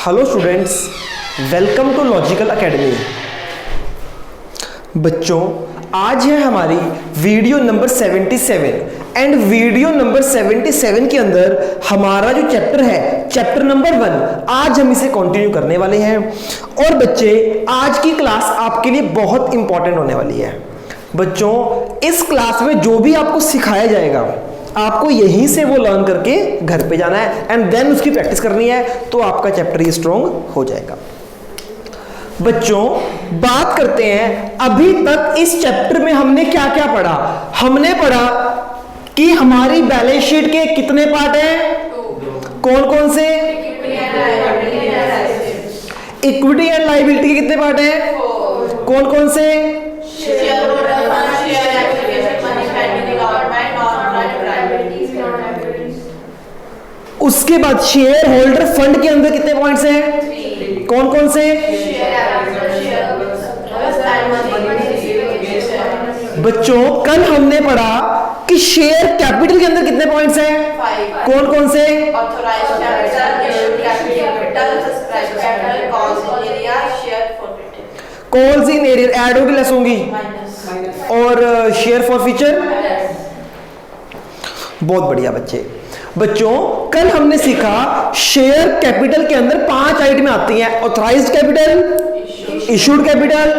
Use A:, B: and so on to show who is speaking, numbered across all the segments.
A: Hello students, welcome to logical academy. बच्चों, आज है हमारी video number 77 and video number 77 के अंदर हमारा जो चैप्टर है, चैप्टर नंबर 1, आज हम इसे कंटिन्यू करने वाले हैं। और बच्चे, आज की क्लास आपके लिए बहुत इंपॉर्टेंट होने वाली है। बच्चों, इस क्लास में जो भी आपको सिखाया जाएगा आपको यहीं से वो लर्न करके घर पे जाना है एंड देन उसकी प्रैक्टिस करनी है, तो आपका चैप्टर ये स्ट्रॉन्ग हो जाएगा। बच्चों, बात करते हैं अभी तक इस चैप्टर में हमने क्या क्या पढ़ा। हमने पढ़ा कि हमारी बैलेंस शीट के कितने पार्ट हैं, कौन कौन से, इक्विटी एंड लायबिलिटी के कितने पार्ट हैं, कौन कौन से, उसके बाद शेयर होल्डर फंड के अंदर कितने पॉइंट्स हैं, कौन कौन से। बच्चों, कल हमने पढ़ा कि शेयर कैपिटल के अंदर कितने पॉइंट्स हैं, कौन कौन से, कॉल्स इन एरिया ऐड होगी लेस होंगी, और शेयर फॉर फ्यूचर। बहुत बढ़िया बच्चों, कल हमने सीखा शेयर कैपिटल के अंदर 5 आइटमें आती हैं, ऑथराइज्ड कैपिटल, इशूड कैपिटल,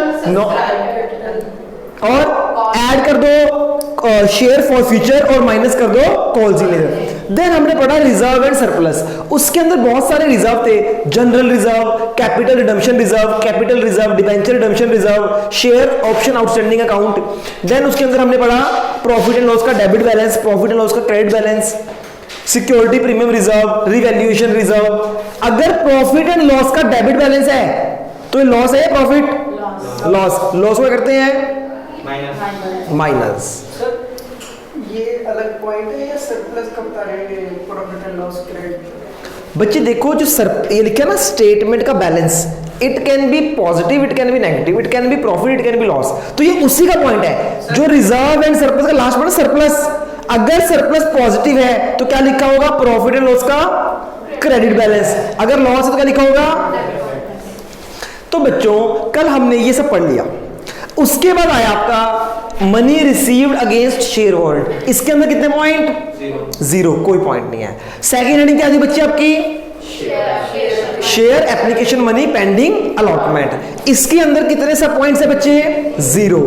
A: और ऐड कर दो शेयर फॉर फ्यूचर और माइनस कर दो कॉल्स इन एरिया। देन हमने पढ़ा रिजर्व एंड सरप्लस। उसके अंदर बहुत सारे रिजर्व थे, general reserve, capital redemption reserve, capital reserve, debenture redemption reserve, share option outstanding account. Then उसके अंदर हमने पढ़ा प्रॉफिट एंड लॉस का debit balance, profit and loss का credit balance, security premium reserve, revaluation reserve. अगर profit and loss का debit balance है तो ये लॉस है, प्रॉफिट लॉस को करते हैं माइनस।
B: ये अलग पॉइंट है या सरप्लस का बता रहे हैं, प्रॉफिट एंड लॉस क्रेडिट।
A: बच्चे देखो, जो ये लिखा ना स्टेटमेंट का balance, it can B positive, it can B negative, it can B profit, it can be loss, तो ये उसी का पॉइंट है। जो रिजर्व एंड सरप्लस का लास्ट में सरप्लस, अगर सरप्लस पॉजिटिव है तो क्या लिखा होगा, प्रॉफिट एंड लॉस का क्रेडिट बैलेंस। अगर लॉस है तो क्या लिखा होगा। तो बच्चों, कल हमने ये सब पढ़ लिया। उसके बाद आया आपका money received against share hold. इसके अंदर कितने पॉइंट, 0, कोई पॉइंट नहीं है। सेकेंड हेडिंग क्या थी बच्चे आपकी, share application money pending allotment. इसके अंदर कितने सब पॉइंट्स है बच्चे, 0।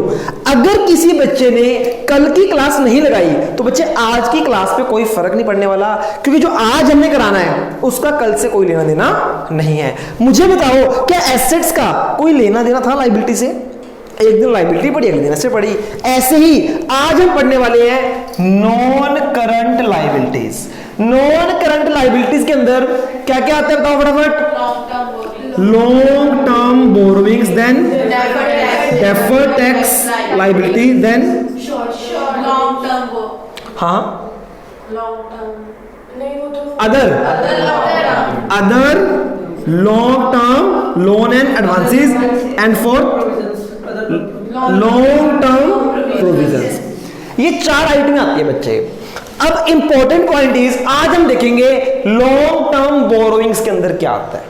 A: अगर किसी बच्चे ने कल की क्लास नहीं लगाई तो बच्चे आज की क्लास पे कोई फर्क नहीं पड़ने वाला, क्योंकि जो आज हमने कराना है उसका कल से कोई लेना देना नहीं है। मुझे बताओ, क्या एसेट्स का कोई लेना देना था लायबिलिटी से? एक दिन लायबिलिटी पढ़ी, अगले दिन ऐसे पढ़ी। ऐसे ही आज हम पढ़ने वाले हैं non current liabilities. Non current liabilities के अंदर क्या क्या आता है बताओ फटाफट। Long term borrowings, then deferred tax liability, then हाँ other long term loan and advances and for long term provisions. ये 4 आइटम आती है बच्चे। अब इंपॉर्टेंट पॉइंट इज, आज हम देखेंगे लॉन्ग टर्म बोरोइंग्स के अंदर क्या आता है,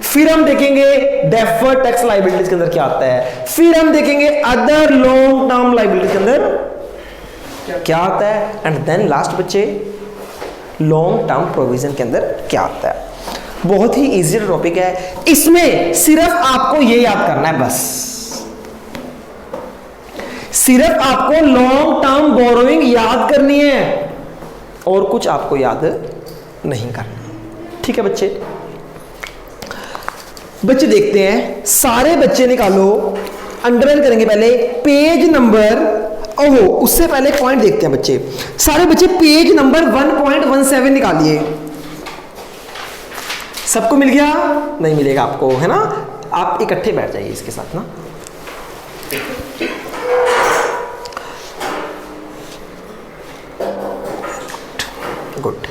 A: फिर हम देखेंगे डेफर्ड टैक्स लायबिलिटीज के अंदर क्या आता है, फिर हम देखेंगे अदर लॉन्ग टर्म लायबिलिटीज के अंदर क्या आता है, एंड देन लास्ट बच्चे लॉन्ग टर्म प्रोविजन के अंदर क्या आता है। बहुत ही इजी टॉपिक है, इसमें सिर्फ आपको ये याद करना है, बस सिर्फ आपको लॉन्ग टर्म बोरोइंग याद करनी है और कुछ आपको याद नहीं करना। ठीक है बच्चे? बच्चे देखते हैं, सारे बच्चे निकालो, अंडरलाइन करेंगे पहले पेज नंबर, ओहो उससे पहले एक पॉइंट देखते हैं बच्चे। सारे बच्चे पेज नंबर 1.17 निकालिए। सबको मिल गया? नहीं मिलेगा आपको, है ना? आप इकट्ठे बैठ जाइए इसके साथ ना। गुड।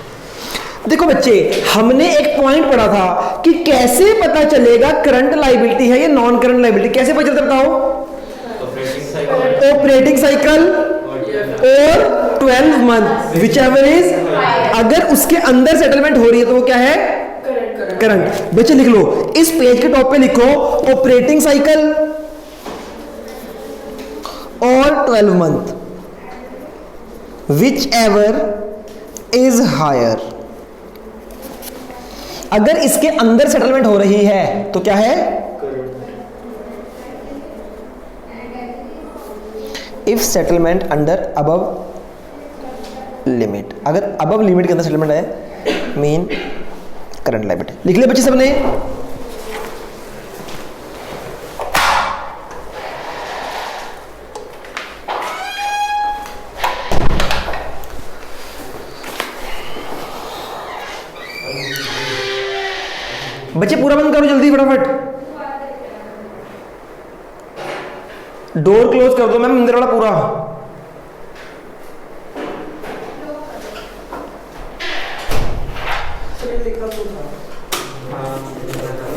A: देखो बच्चे, हमने एक पॉइंट पढ़ा था कि कैसे पता चलेगा करंट लायबिलिटी है या नॉन करंट लायबिलिटी। कैसे पता चलता बताओ? ऑपरेटिंग साइकिल और 12 मंथ विच एवर इज, अगर उसके अंदर सेटलमेंट हो रही है तो वो क्या है, करंट। बच्चे लिख लो, इस पेज के टॉप पे लिखो ऑपरेटिंग साइकिल और 12 month whichever is higher. अगर इसके अंदर सेटलमेंट हो रही है तो क्या है, if settlement under above limit. अगर अबव लिमिट के अंदर सेटलमेंट है मीन करंट लायबिलिटी। लिख लिया बच्चे सबने? बच्चे पूरा बंद करो जल्दी फटाफट, डोर क्लोज कर दो मैम अंदर वाला पूरा।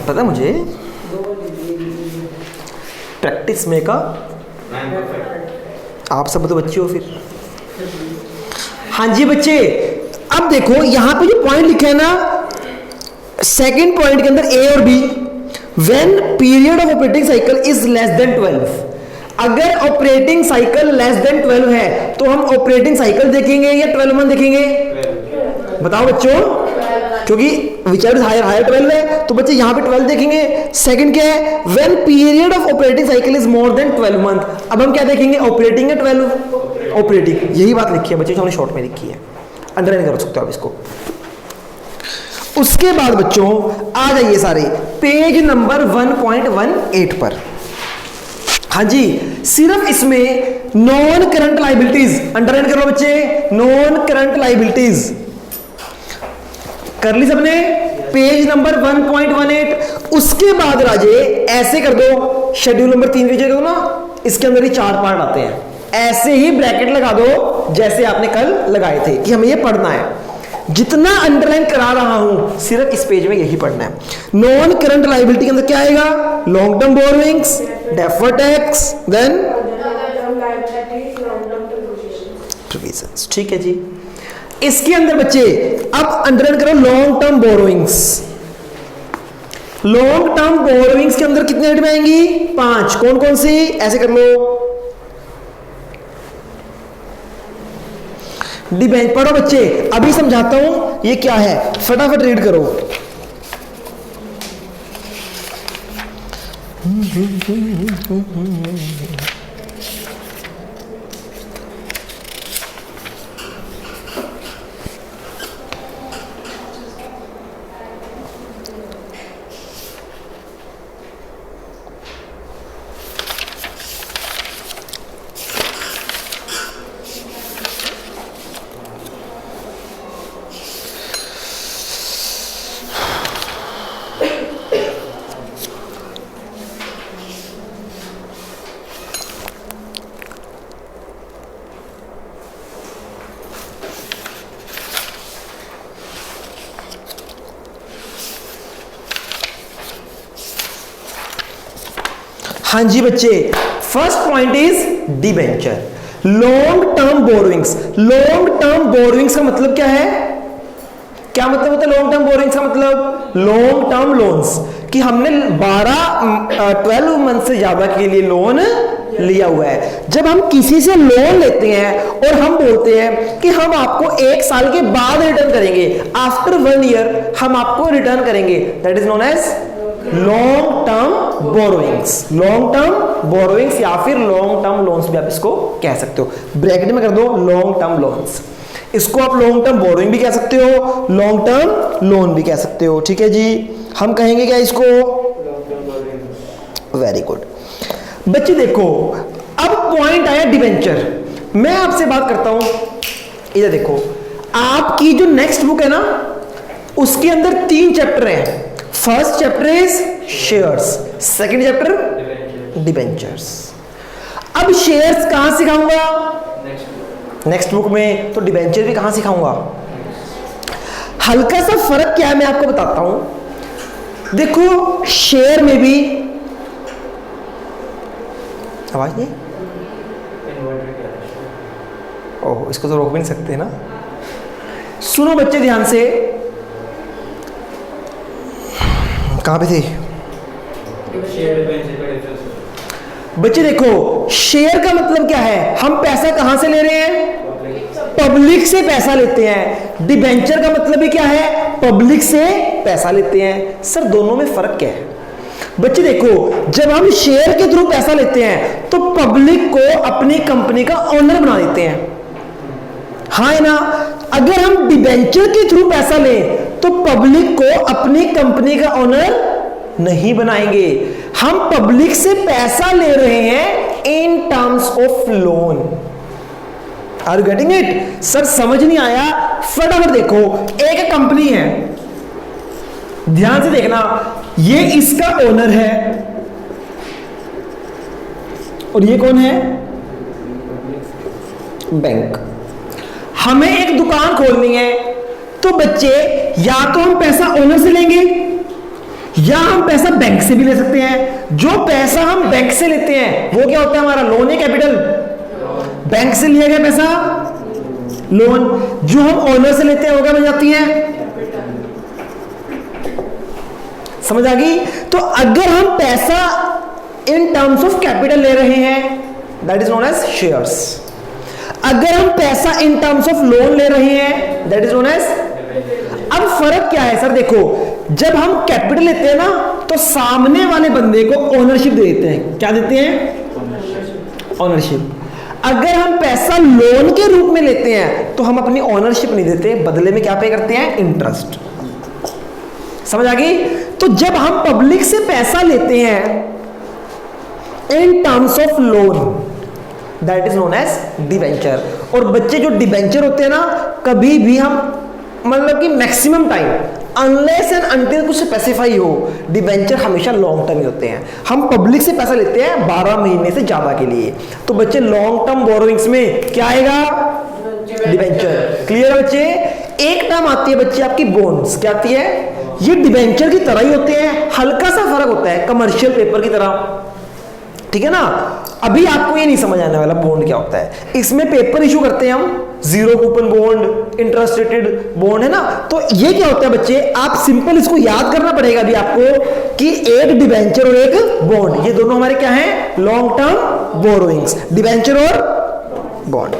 A: पता मुझे प्रैक्टिस में का, आप सब तो बच्चे हो फिर। हाँ जी बच्चे, अब देखो यहां पे जो पॉइंट लिखे हैं ना, सेकंड पॉइंट के अंदर ए और B, when period of operating cycle is less than 12। अगर ऑपरेटिंग साइकिल लेस देन 12 है तो हम ऑपरेटिंग साइकिल देखेंगे या 12 मंथ देखेंगे? बताओ बच्चों, क्योंकि विचर हायर हायर 12 है तो बच्चे यहां पे 12 देखेंगे। सेकंड क्या है, when period of operating cycle is more than 12 month. अब हम क्या देखेंगे, ऑपरेटिंग या 12? ऑपरेटिंग। यही बात लिखी है बच्चे, जो हमने शॉर्ट में लिखी है, अंडरलाइन कर सकते हो आप इसको। उसके बाद बच्चों आ जाइए सारे पेज नंबर 1.18 पर। हाँ जी, सिर्फ इसमें नॉन करंट लाइबिलिटीज अंडरलाइन करो बच्चे, नॉन करंट लाइबिलिटीज कर ली सबने? Page number 1.18। उसके बाद राजे ऐसे कर दो, शेड्यूल नंबर 3 कर दो ना, इसके अंदर ही 4 पार्ट आते हैं, ऐसे ही ब्रैकेट लगा दो जैसे आपने कल लगाए थे कि हमें ये पढ़ना है। जितना अंडरलाइन करा रहा हूं सिर्फ इस पेज में यही पढ़ना है। नॉन करंट लायबिलिटी के अंदर क्या आएगा, long term borrowings, deferred tax, then provisions. ठीक है जी। इसके अंदर बच्चे अब अंडरलाइन करो long term borrowings. Long term borrowings के अंदर कितने आइटम आएंगी? 5। कौन कौन सी? ऐसे कर लो, डिबेंचर। पढ़ो बच्चे, अभी समझाता हूं ये क्या है, फटाफट रीड करो। हाँ जी बच्चे, first point is debenture, long term borrowings. Long term borrowings का मतलब क्या है? क्या मतलब होता है लॉन्ग टर्म बोरोइंग्स का मतलब? लॉन्ग टर्म लोन्स, कि हमने 12 मंथ से ज्यादा के लिए लोन लिया हुआ है। जब हम किसी से लोन लेते हैं और हम बोलते हैं कि हम आपको 1 साल के बाद रिटर्न करेंगे, आफ्टर 1 ईयर हम आपको रिटर्न करेंगे, that is known as long term borrowings. Long term borrowings या फिर लॉन्ग टर्म लोन्स भी आप इसको कह सकते हो। ब्रैकेट में कर दो लॉन्ग टर्म लोन्स। इसको आप लॉन्ग टर्म बोरोइंग भी कह सकते हो, लॉन्ग टर्म लोन भी कह सकते हो। ठीक है जी, हम कहेंगे क्या इसको? Very good. बच्चे देखो, अब पॉइंट आया डिबेंचर। मैं आपसे बात करता हूं, इधर देखो, आपकी जो नेक्स्ट बुक है ना, उसके अंदर 3 चैप्टर हैं। First chapter is shares, second chapter debentures. अब शेयर्स कहां सिखाऊंगा? नेक्स्ट बुक में। तो डिबेंचर भी कहां सिखाऊंगा? हल्का सा फर्क क्या है मैं आपको बताता हूं। देखो, शेयर में भी आवाज नहीं, ओह इसको तो रोक भी नहीं सकते ना। सुनो बच्चे ध्यान से, कहाँ पे थे बच्चे? देखो शेयर का मतलब क्या है, हम पैसा कहां से ले रहे हैं? पब्लिक से पैसा लेते हैं। डिबेंचर का मतलब भी क्या है? पब्लिक से पैसा लेते हैं। सर दोनों में फर्क क्या है? बच्चे देखो, जब हम शेयर के थ्रू पैसा लेते हैं तो पब्लिक को अपनी कंपनी का ओनर बना देते हैं, हाँ है ना। अगर हम डिबेंचर के थ्रू पैसा लें तो पब्लिक को अपनी कंपनी का ओनर नहीं बनाएंगे। हम पब्लिक से पैसा ले रहे हैं in terms of loan. Are you getting it? Sir समझ नहीं आया? फटाफट देखो, एक कंपनी है, ध्यान से देखना, ये इसका ओनर है और ये कौन है? बैंक। हमें एक दुकान खोलनी है, तो बच्चे या तो हम पैसा ओनर से लेंगे या हम पैसा बैंक से भी ले सकते हैं। जो पैसा हम बैंक से लेते हैं वो क्या होता है? हमारा लोन है, कैपिटल। बैंक से लिया गया पैसा लोन, जो हम ओनर से लेते हैं वो क्या बन जाती है? समझ आ गई? तो अगर हम पैसा इन टर्म्स ऑफ कैपिटल ले रहे हैं, that is known as shares. अगर हम पैसा इन टर्म्स ऑफ लोन ले रहे हैं, दैट इज नोन एज। अब फर्क क्या है सर? देखो, जब हम कैपिटल लेते हैं ना तो सामने वाले बंदे को ओनरशिप दे देते हैं। क्या देते हैं? ओनरशिप। अगर हम पैसा लोन के रूप में लेते हैं तो हम अपनी ओनरशिप नहीं देते, बदले में क्या पे करते हैं? इंटरेस्ट। समझ आ गई? तो जब हम पब्लिक से पैसा लेते हैं in terms of loan, that is known as debenture. और बच्चे जो डिबेंचर होते हैं ना, कभी भी हम मतलब कि maximum time, unless and until कुछ स्पेसिफाई हो, डिबेंचर हमेशा लॉन्ग टर्म ही होते हैं। हम पब्लिक से पैसा लेते हैं 12 महीने से ज्यादा के लिए, तो बच्चे लॉन्ग टर्म बोरोइंग्स में क्या आएगा? डिबेंचर। क्लियर है बच्चे? एक टर्म आती है बच्चे आपकी बॉन्ड्स। क्या आती है? ये डिबेंचर की तरह ही होते हैं, हल्का सा फर्क होता है, कमर्शियल पेपर की तरह, ठीक है ना। अभी आपको ये नहीं समझ आने वाला बॉन्ड क्या होता है। इसमें पेपर इशू करते हैं हम, zero coupon bond, interest rated bond, है ना। तो ये क्या होता है बच्चे, आप सिंपल इसको याद करना पड़ेगा अभी आपको कि एक डिबेंचर और एक बॉन्ड, ये दोनों हमारे क्या हैं? लॉन्ग टर्म बोरोइंग्स, डिबेंचर और बॉन्ड।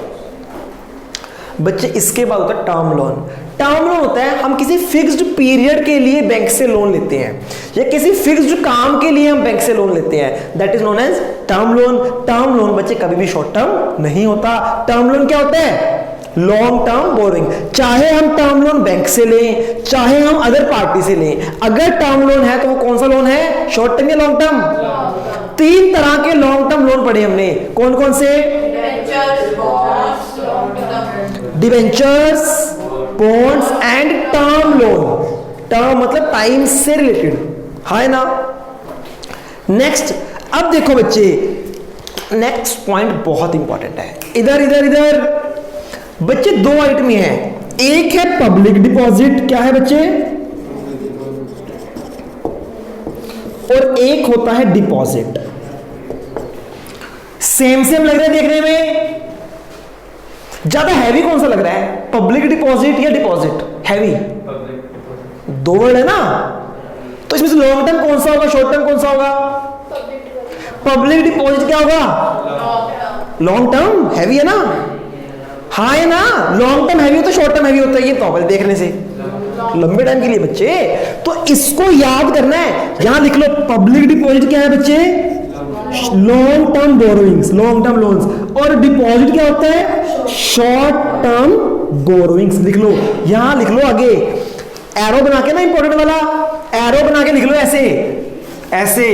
A: बच्चे इसके बाद होता है टर्म लोन। टर्म लोन होता है हम किसी फिक्स्ड पीरियड के लिए बैंक से लोन लेते हैं, या किसी फिक्स्ड काम के लिए हम बैंक से लोन लेते हैं, that is known as term loan. Term loan बच्चे कभी भी शॉर्ट टर्म नहीं होता। टर्म लोन क्या होता है? Long term borrowing. चाहे हम टर्म लोन बैंक से लें, चाहे हम अदर पार्टी से लें, अगर टर्म लोन है तो वो कौन सा लोन है? शॉर्ट टर्म या लॉन्ग टर्म? तीन तरह के लॉन्ग टर्म लोन पढ़े हमने, कौन कौन से? Debentures, bonds and term loan. Term मतलब टाइम से रिलेटेड, है ना। नेक्स्ट, अब देखो बच्चे, नेक्स्ट पॉइंट बहुत इंपॉर्टेंट है। इधर इधर इधर बच्चे दो आइटम है, एक है पब्लिक डिपॉजिट, क्या है बच्चे? और एक होता है डिपॉजिट। सेम सेम लग रहा है देखने में, ज्यादा हैवी कौन सा लग रहा है? पब्लिक डिपॉजिट या डिपॉजिट? हैवी। दो वर्ड है ना, तो इसमें से लॉन्ग टर्म कौन सा होगा, शॉर्ट टर्म कौन सा होगा? पब्लिक डिपॉजिट क्या होगा? Long term. हैवी है ना, हाँ है ना। लॉन्ग टर्म हैवी होता है, शॉर्ट टर्म हैवी होता है, ये तो देखने से लंबे टाइम के लिए बच्चे। तो इसको याद करना है, यहां लिख लो पब्लिक डिपॉजिट क्या है बच्चे? Long term borrowings, long term loans. और डिपॉजिट क्या होता है? Short term borrowings. लिख लो, यहां लिख लो आगे एरो बना के ना, इंपॉर्टेंट वाला एरो बना के लिख लो ऐसे ऐसे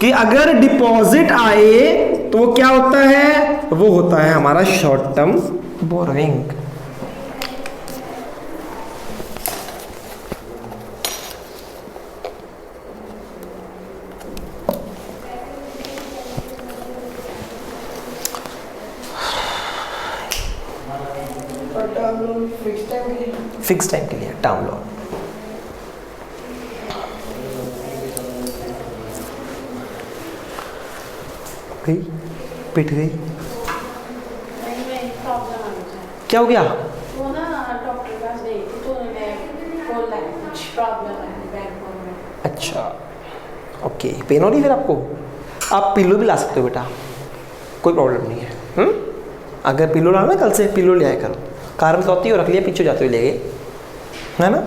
A: कि अगर डिपॉजिट आए तो वो क्या होता है? वो होता है हमारा short term borrowing. Fix time के लिए टर्म लोन। गई पिट गई, क्या हो गया?
C: वो ना डॉक्टर के पास गई थी तो उन्होंने बोला कुछ प्रॉब्लम है बैकबोन में।
A: अच्छा ओके, पेन हो रही फिर आपको? आप पिल्लो भी ला सकते हो बेटा, कोई प्रॉब्लम नहीं है। अगर पिल्लो लाना कल से पिल्लो ले आया करो, कार में सोती हो रख लिया, पीछे जाते हुए ले गए, है ना?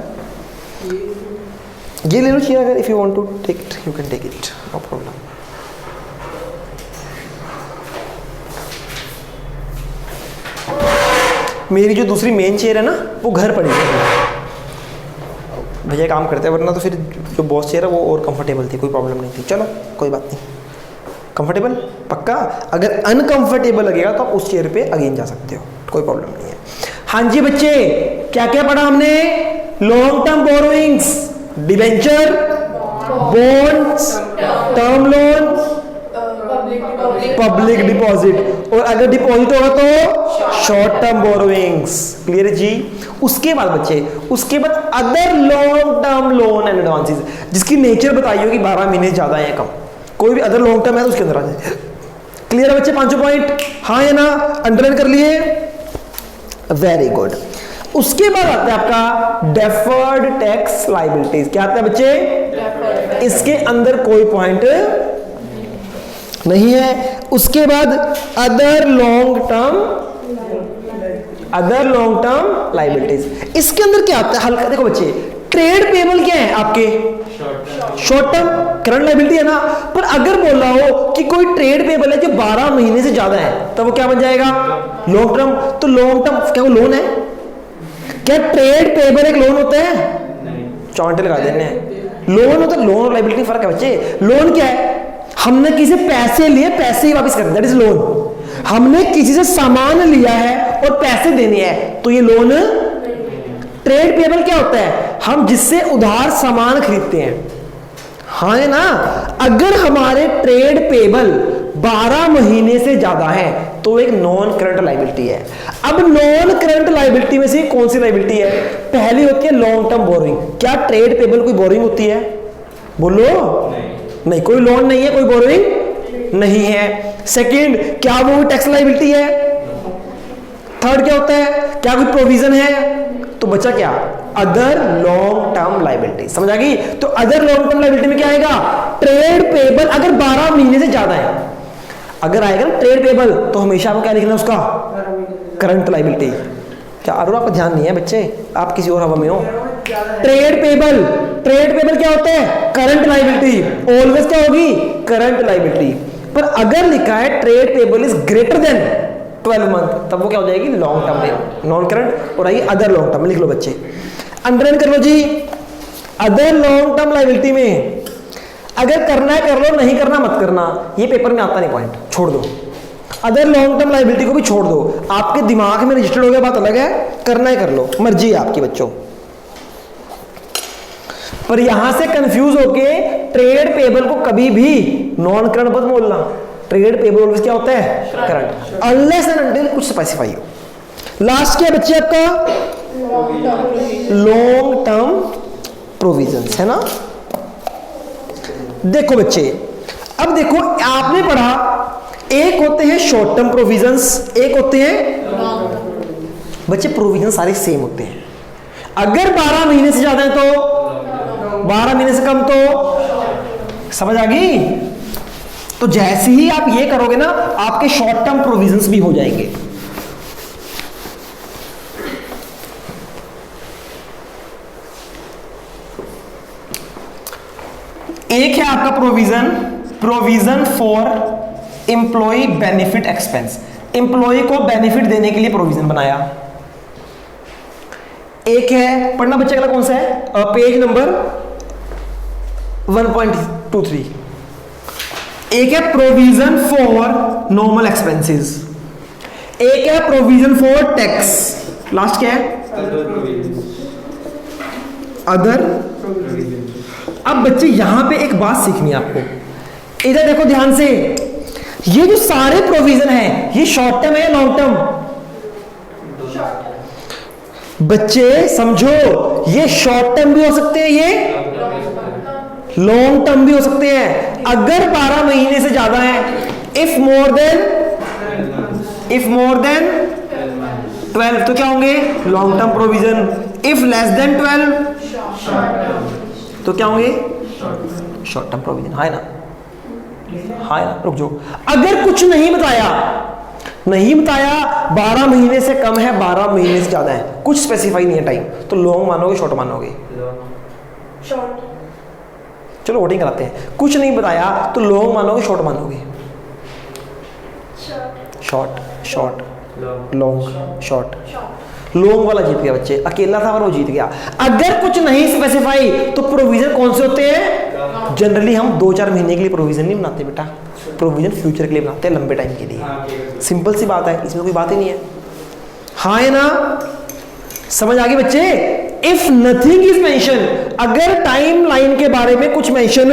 A: ये ले लो चेयर, अगर if you want to take it you can take it, no problem. मेरी जो दूसरी मेन चेयर है ना वो घर पड़ी है, भैया काम करते हैं, वरना तो फिर जो बॉस चेयर है वो और कंफर्टेबल थी, कोई प्रॉब्लम नहीं थी। चलो कोई बात नहीं, कंफर्टेबल पक्का। अगर अनकंफर्टेबल लगेगा तो आप उस चेयर पे अगेन जा सकते हो, कोई प्रॉब्लम नहीं है। हाँ जी बच्चे, क्या क्या पढ़ा हमने? Long term borrowings, debenture, bonds, term loan, public deposit, और अगर डिपॉजिट होगा तो शॉर्ट टर्म बोरोइंग्स। क्लियर है जी? उसके बाद बच्चे, उसके बाद other long term loan and advances, जिसकी नेचर बताई होगी 12 महीने ज्यादा है कम, कोई भी अदर लॉन्ग टर्म है तो उसके अंदर आ जाए। क्लियर है बच्चे? 5 पॉइंट हाँ या ना? अंडरलाइन कर लिए? Very good. उसके बाद आता है आपका डेफर्ड टैक्स लायबिलिटीज। क्या आता है बच्चे? इसके अंदर कोई पॉइंट नहीं है। उसके बाद अदर लॉन्ग टर्म लायबिलिटीज, इसके अंदर क्या आता है? हल्का देखो बच्चे, ट्रेड पेबल क्या है आपके? शॉर्ट टर्म करंट लायबिलिटी है ना। पर अगर बोला हो कि कोई ट्रेड पेबल है जो 12 महीने से ज्यादा है, तो वो क्या बन जाएगा? Long term. तो लॉन्ग टर्म क्या वो लोन है? क्या ट्रेड पेबल एक लोन होता है? चौंटे लगा देने हैं। लोन होता है, लोन और लायबिलिटी फर्क है बच्चे। लोन क्या है? हमने किसी पैसे लिए, पैसे ही वापस करते, दैट इज लोन। हमने किसी से सामान लिया है और पैसे देने हैं, तो ये लोन। ट्रेड पेबल क्या होता है? हम जिससे उधार सामान खरीदते हैं, हाँ है ना। अगर हमारे ट्रेड पेबल 12 महीने से ज्यादा है तो एक नॉन करंट लायबिलिटी है। अब नॉन करंट लायबिलिटी में से कौन सी लायबिलिटी है? पहली होती है लॉन्ग टर्म बोरिंग। क्या ट्रेड पेबल कोई बोरिंग होती है? बोलो नहीं, कोई लोन नहीं है, कोई बोरिंग नहीं है। सेकंड, क्या वो टैक्स लायबिलिटी है? थर्ड क्या होता है? क्या कोई प्रोविजन है? तो बचा क्या? Other long term liability. समझ आ गई? तो अदर लॉन्ग टर्म लायबिलिटी में क्या आएगा? ट्रेड पेबल अगर 12 महीने से ज्यादा है, अगर आएगा ना ट्रेड पेबल, तो हमेशा आपको क्या लिखना है उसका? Current liability. क्या और आपका ध्यान नहीं है बच्चे? आप किसी और हवा में हो। ट्रेड पेबल, ट्रेड पेबल क्या होता है? Current liability. ऑलवेज क्या होगी? Current liability. पर अगर लिखा है trade payable is greater than 12 month, तब वो क्या हो जाएगी? लॉन्ग टर्म में, नॉन करंट। और आइए अदर लॉन्ग टर्म में, लिख लो बच्चे, अंडरलाइन कर लो जी। अदर लॉन्ग टर्म लायबिलिटी में अगर करना है कर लो, नहीं करना मत करना, ये पेपर में आता नहीं पॉइंट, छोड़ दो। अदर लॉन्ग टर्म लायबिलिटी को भी छोड़ दो, आपके दिमाग में रजिस्टर्ड हो गया, बात अलग है, करना है कर लो, मर्जी है आपकी बच्चों। पर यहां से कंफ्यूज होके ट्रेड पेबल को कभी भी नॉन करंट मत बोलना। ट्रेड पेबल ऑलवेज क्या होता है? करंट, अनलेस एंड अनटिल कुछ स्पेसिफाई हो। लास्ट क्या बच्चे आपका? लॉन्ग टर्म प्रोविजंस, है ना। देखो बच्चे, अब देखो आपने पढ़ा, एक होते हैं शॉर्ट टर्म प्रोविजंस, एक होते हैं बच्चे प्रोविजन सारे सेम होते हैं। अगर 12 महीने से ज्यादा है तो 12 महीने से कम तो समझ आ गई। तो जैसे ही आप ये करोगे ना, आपके शॉर्ट टर्म प्रोविजंस भी हो जाएंगे। एक है आपका provision for employ benefit expense, employ को बेनिफिट देने के लिए प्रोविजन बनाया। एक है, पढ़ना बच्चे अगला कौन सा है? Page number 1.23। एक है प्रोविजन फॉर नॉर्मल एक्सपेंसेस, एक है प्रोविजन फॉर टैक्स, लास्ट क्या है? अदर। अब बच्चे यहां पे एक बात सीखनी है आपको, इधर देखो ध्यान से, ये जो सारे प्रोविजन हैं ये शॉर्ट टर्म है या लॉन्ग टर्म? बच्चे समझो, ये शॉर्ट टर्म भी हो सकते हैं, ये लॉन्ग टर्म भी हो सकते हैं। अगर 12 महीने से ज्यादा है, इफ मोर देन 12 तो क्या होंगे? Long term provision. If less than 12 तो क्या होंगे? शॉर्ट टर्म प्रोविजन, हाँ है ना, हाँ है ना। रुक जाओ, अगर कुछ नहीं बताया 12 महीने से कम है, 12 महीने से ज्यादा है, कुछ स्पेसिफाई नहीं है टाइम, तो लॉन्ग मानोगे शॉर्ट मानोगे?
B: शॉर्ट।
A: चलो वोटिंग कराते हैं। कुछ नहीं बताया तो लॉन्ग मानोगे शॉर्ट मानोगे? Short, short, long, short. Long वाला जीत गया बच्चे, अकेला था और वो जीत गया। अगर कुछ नहीं स्पेसिफाई तो प्रोविजन कौन से होते हैं? जनरली हम 2-4 महीने के लिए प्रोविजन नहीं बनाते बेटा, प्रोविजन फ्यूचर के लिए बनाते हैं, लंबे टाइम के लिए। सिंपल सी बात है, इसमें कोई बात ही नहीं है, हाँ है ना। समझ आ गई बच्चे? इफ नथिंग इज मेंशन, अगर टाइम लाइन के बारे में कुछ मेंशन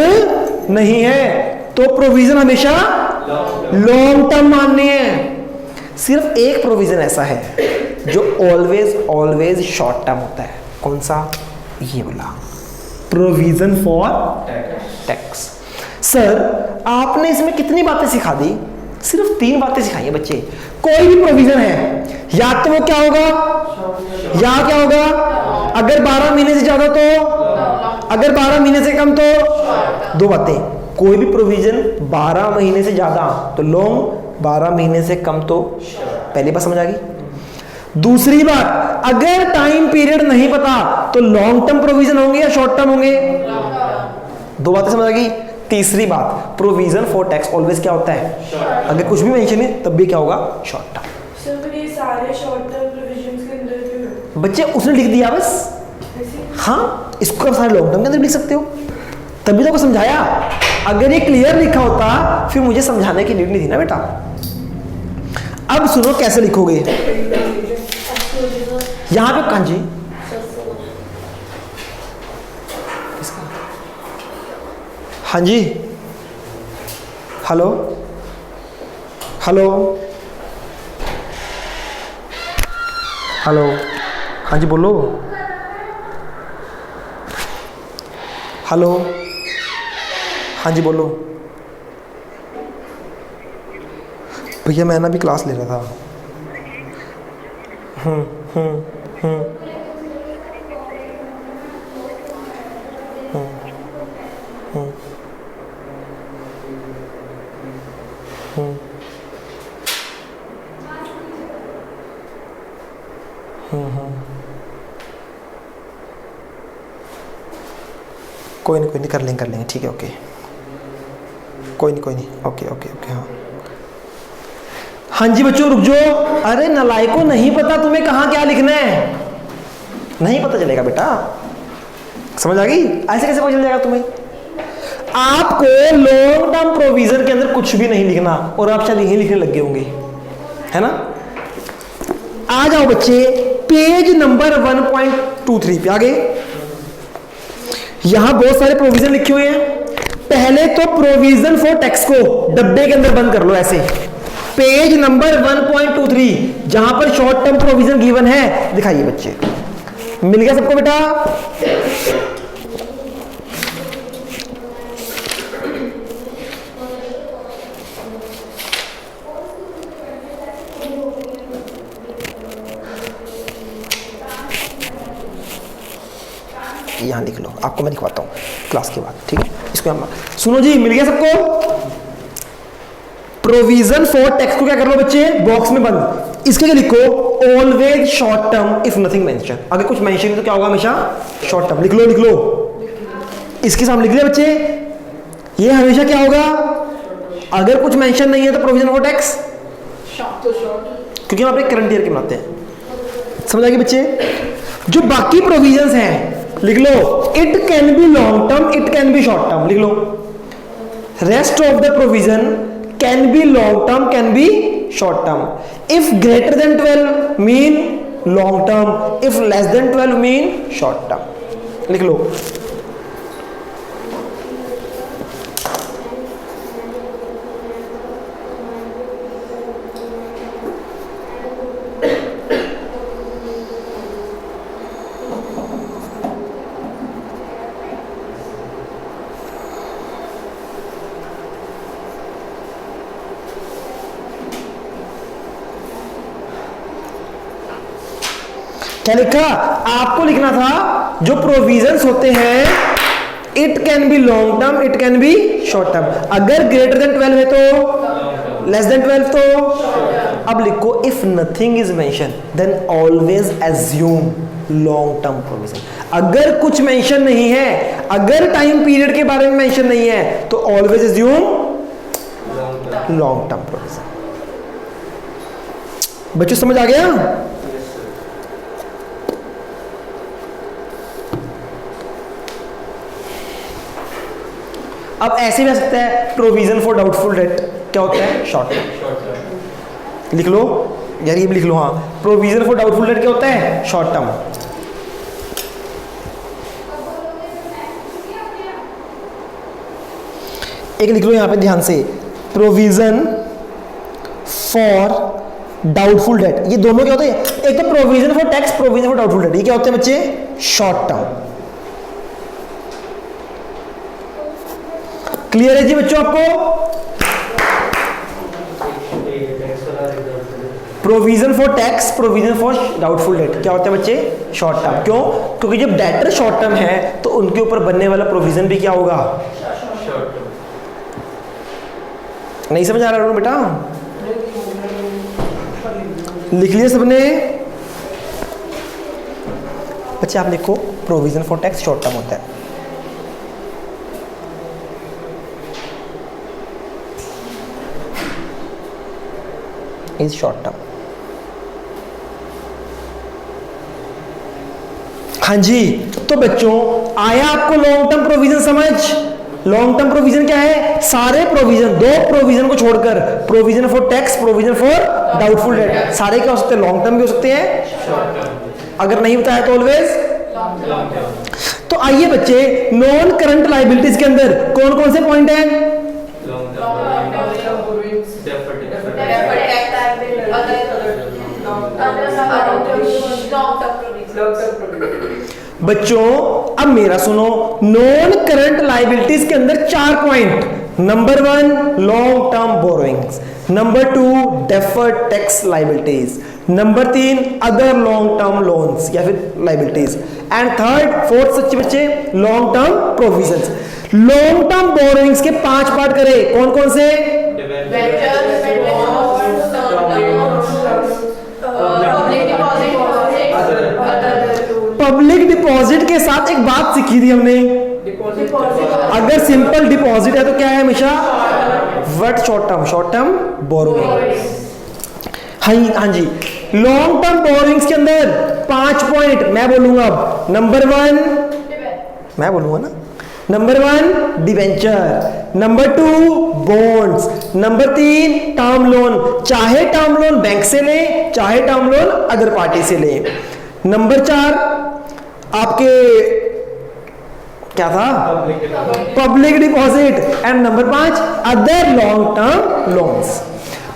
A: नहीं है तो प्रोविजन हमेशा लॉन्ग टर्म मानने हैं। सिर्फ एक प्रोविजन ऐसा है जो ऑलवेज शॉर्ट टर्म होता है, कौन सा? ये वाला प्रोविजन फॉर टैक्स। सर आपने इसमें कितनी बातें सिखा दी? सिर्फ 3 बातें सिखाई है बच्चे। कोई भी प्रोविजन है या तो वो क्या होगा, या क्या होगा, अगर 12 महीने से ज्यादा तो, अगर 12 महीने से कम तो। 2 बातें, कोई भी प्रोविजन 12 महीने से ज्यादा तो लॉन्ग, 12 महीने से कम तो। पहली बात समझ आ गई। दूसरी बात, अगर टाइम पीरियड नहीं पता तो लॉन्ग टर्म प्रोविजन होंगे या शॉर्ट टर्म होंगे? 2 बातें समझ आ गई। तीसरी बात, प्रोविजन फॉर टैक्स ऑलवेज क्या होता है? अगर कुछ भी मेंशन है तब भी क्या होगा? Short term.
B: सर ये सारे शॉर्ट टर्म प्रोविजंस के अंदर क्यों है?
A: बच्चे उसने लिख दिया बस, हाँ इसको आप सारे लॉन्ग टर्म के अंदर लिख सकते हो, तभी तो समझाया। अगर ये क्लियर लिखा होता फिर मुझे समझाने की नीड नहीं थी ना बेटा। अब सुनो कैसे लिखोगे। यहां पे कांजी हाँ जी, हेलो हेलो हेलो, हाँ जी बोलो, हेलो, हाँ जी बोलो। भैया मैं ना भी क्लास ले रहा था। कोई नहीं कर लेंगे ठीक है, ओके कोई नहीं ओके हाँ। हाँ जी बच्चों रुक जाओ, अरे नलायको नहीं पता तुम्हें कहाँ क्या लिखना है? नहीं पता चलेगा बेटा, समझ आ गई? ऐसे कैसे पता चल जाएगा तुम्हें? आपको लॉन्ग टर्म प्रोविजन के अंदर कुछ भी नहीं लिखना और आप शायद यही लिखने लग गए होंगे, है ना। आ जाओ बच्चे पेज नंबर 1.23 पे आगे। यहां बहुत सारे प्रोविजन लिखे हुए हैं। पहले तो प्रोविजन फॉर टैक्स को डब्बे के अंदर बंद कर लो ऐसे। पेज नंबर 1.23 जहां पर शॉर्ट टर्म प्रोविजन गिवन है, दिखाइए बच्चे। मिल गया सबको बेटा? यहां लिख लो, आपको मैं लिखवाता हूं क्लास के बाद, ठीक है। इसको हम सुनो जी, मिल गया सबको? प्रोविजन फॉर टैक्स को क्या कर लो बच्चे, बॉक्स में बंद। इसके लिए लिखो always short term if nothing mention. अगर कुछ मेंशन है तो क्या होगा? हमेशा शॉर्ट टर्म। लिख लो इसके सामने लिख लिया बच्चे। ये हमेशा क्या होगा? अगर कुछ मेंशन नहीं है तो प्रोविजन फॉर टैक्स, क्योंकि हम अपने करंट ईयर के बनाते हैं। समझ आ गई बच्चे? जो बाकी प्रोविजंस हैं लिख लो, it can be long term, it can be short term. लिख लो rest of the provision can be long term, can be short term. If greater than 12 mean long term, if less than 12 mean short term. लिख लो। क्या लिखा? आपको लिखना था जो प्रोविजंस होते हैं it can be long term, it can be short term. अगर ग्रेटर देन 12 है तो, लेस देन 12 तो। अब लिखो if nothing is mention then always assume long term provision. अगर कुछ मेंशन नहीं है, अगर टाइम पीरियड के बारे में मेंशन नहीं है तो always assume long term provision. बच्चों समझ आ गया? अब ऐसे भी आ सकता है प्रोविजन फॉर डाउटफुल डेट, क्या होता है? Short term. लिख लो यार, ये भी लिख लो। हाँ, प्रोविजन फॉर डाउटफुल डेट क्या होता है? Short term. एक लिख लो यहां पे ध्यान से, प्रोविजन फॉर डाउटफुल डेट। ये दोनों क्या होते हैं? एक तो provision for tax, provision for doubtful debt. ये क्या होते हैं बच्चे? Short term. क्लियर है जी बच्चों आपको? Provision for tax, provision for doubtful debt क्या होता है बच्चे? Short term. क्यों? क्योंकि जब डेटर शॉर्ट टर्म है तो उनके ऊपर बनने वाला प्रोविजन भी क्या होगा? नहीं समझ आ रहा बेटा? लिख लिया सबने? बच्चे आप लिखो provision for tax short term होता है। Is short term. हाँ जी, तो बच्चों आया आपको लॉन्ग टर्म प्रोविजन समझ? लॉन्ग टर्म प्रोविजन क्या है? सारे प्रोविजन, दो प्रोविजन को छोड़कर, provision for tax, provision for doubtful debt, सारे क्या हो सकते हैं? लॉन्ग टर्म भी हो सकते हैं। अगर नहीं बताया तो ऑलवेज। तो आइए बच्चे, नॉन करंट लायबिलिटीज के अंदर कौन कौन से पॉइंट हैं? बच्चों अब मेरा सुनो, नॉन करंट लायबिलिटीज के अंदर 4 point. Number 1 long term borrowings, number 2 deferred tax liabilities, number 3 other long term loans या फिर लायबिलिटीज, एंड थर्ड फोर्थ सच्चे बच्चे long term provisions. Long term borrowings के 5 पार्ट करे, कौन कौन से? पब्लिक डिपॉजिट के साथ एक बात सीखी थी हमने, अगर सिंपल डिपॉजिट है तो क्या है हमेशा? व्हाट? Short term borrowing. हाँ जी, लॉन्ग टर्म बोरोइंग्स के अंदर 5 पॉइंट मैं बोलूंगा। अब नंबर 1 मैं बोलूंगा ना, number 1 debenture, number 2 bonds, number 3 term loan, चाहे टर्म लोन बैंक से ले चाहे टर्म लोन अदर पार्टी से ले, नंबर 4 आपके क्या था? Public deposit, and number 5 other long term loans.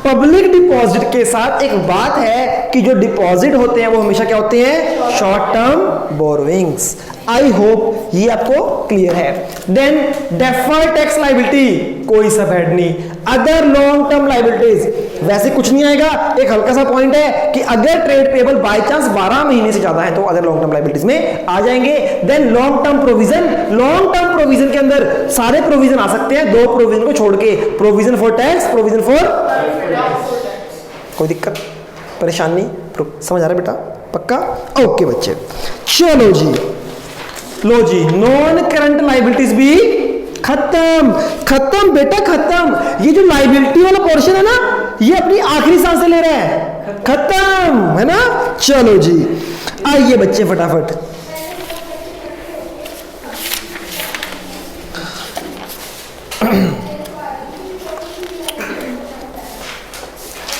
A: Public deposit के साथ एक बात है कि जो डिपॉजिट होते हैं वो हमेशा क्या होते हैं? Short term borrowings. I hope ये आपको क्लियर है। देन डेफर्ड टैक्स लायबिलिटी, कोई सब हेड नहीं। अदर लॉन्ग टर्म लायबिलिटीज, वैसे कुछ नहीं आएगा, एक हल्का सा पॉइंट है कि अगर ट्रेड पेबल बाय चांस 12 महीने से ज्यादा है तो अदर लॉन्ग टर्म लायबिलिटीज में आ जाएंगे। Then long term provision, long term provision के अंदर सारे प्रोविजन आ सकते हैं, 2 प्रोविजन को छोड़ के, provision for tax, provision for. कोई दिक्कत परेशानी? समझ आ रहा है बेटा? पक्का? ओके बच्चे, चलो जी, लो जी, नॉन करंट लायबिलिटीज भी खत्म। खत्म बेटा खत्म। ये जो लायबिलिटी वाला पोर्शन है ना, ये अपनी आखिरी सांस से ले रहा है, खत्म है ना। चलो जी, आइए बच्चे फटाफट।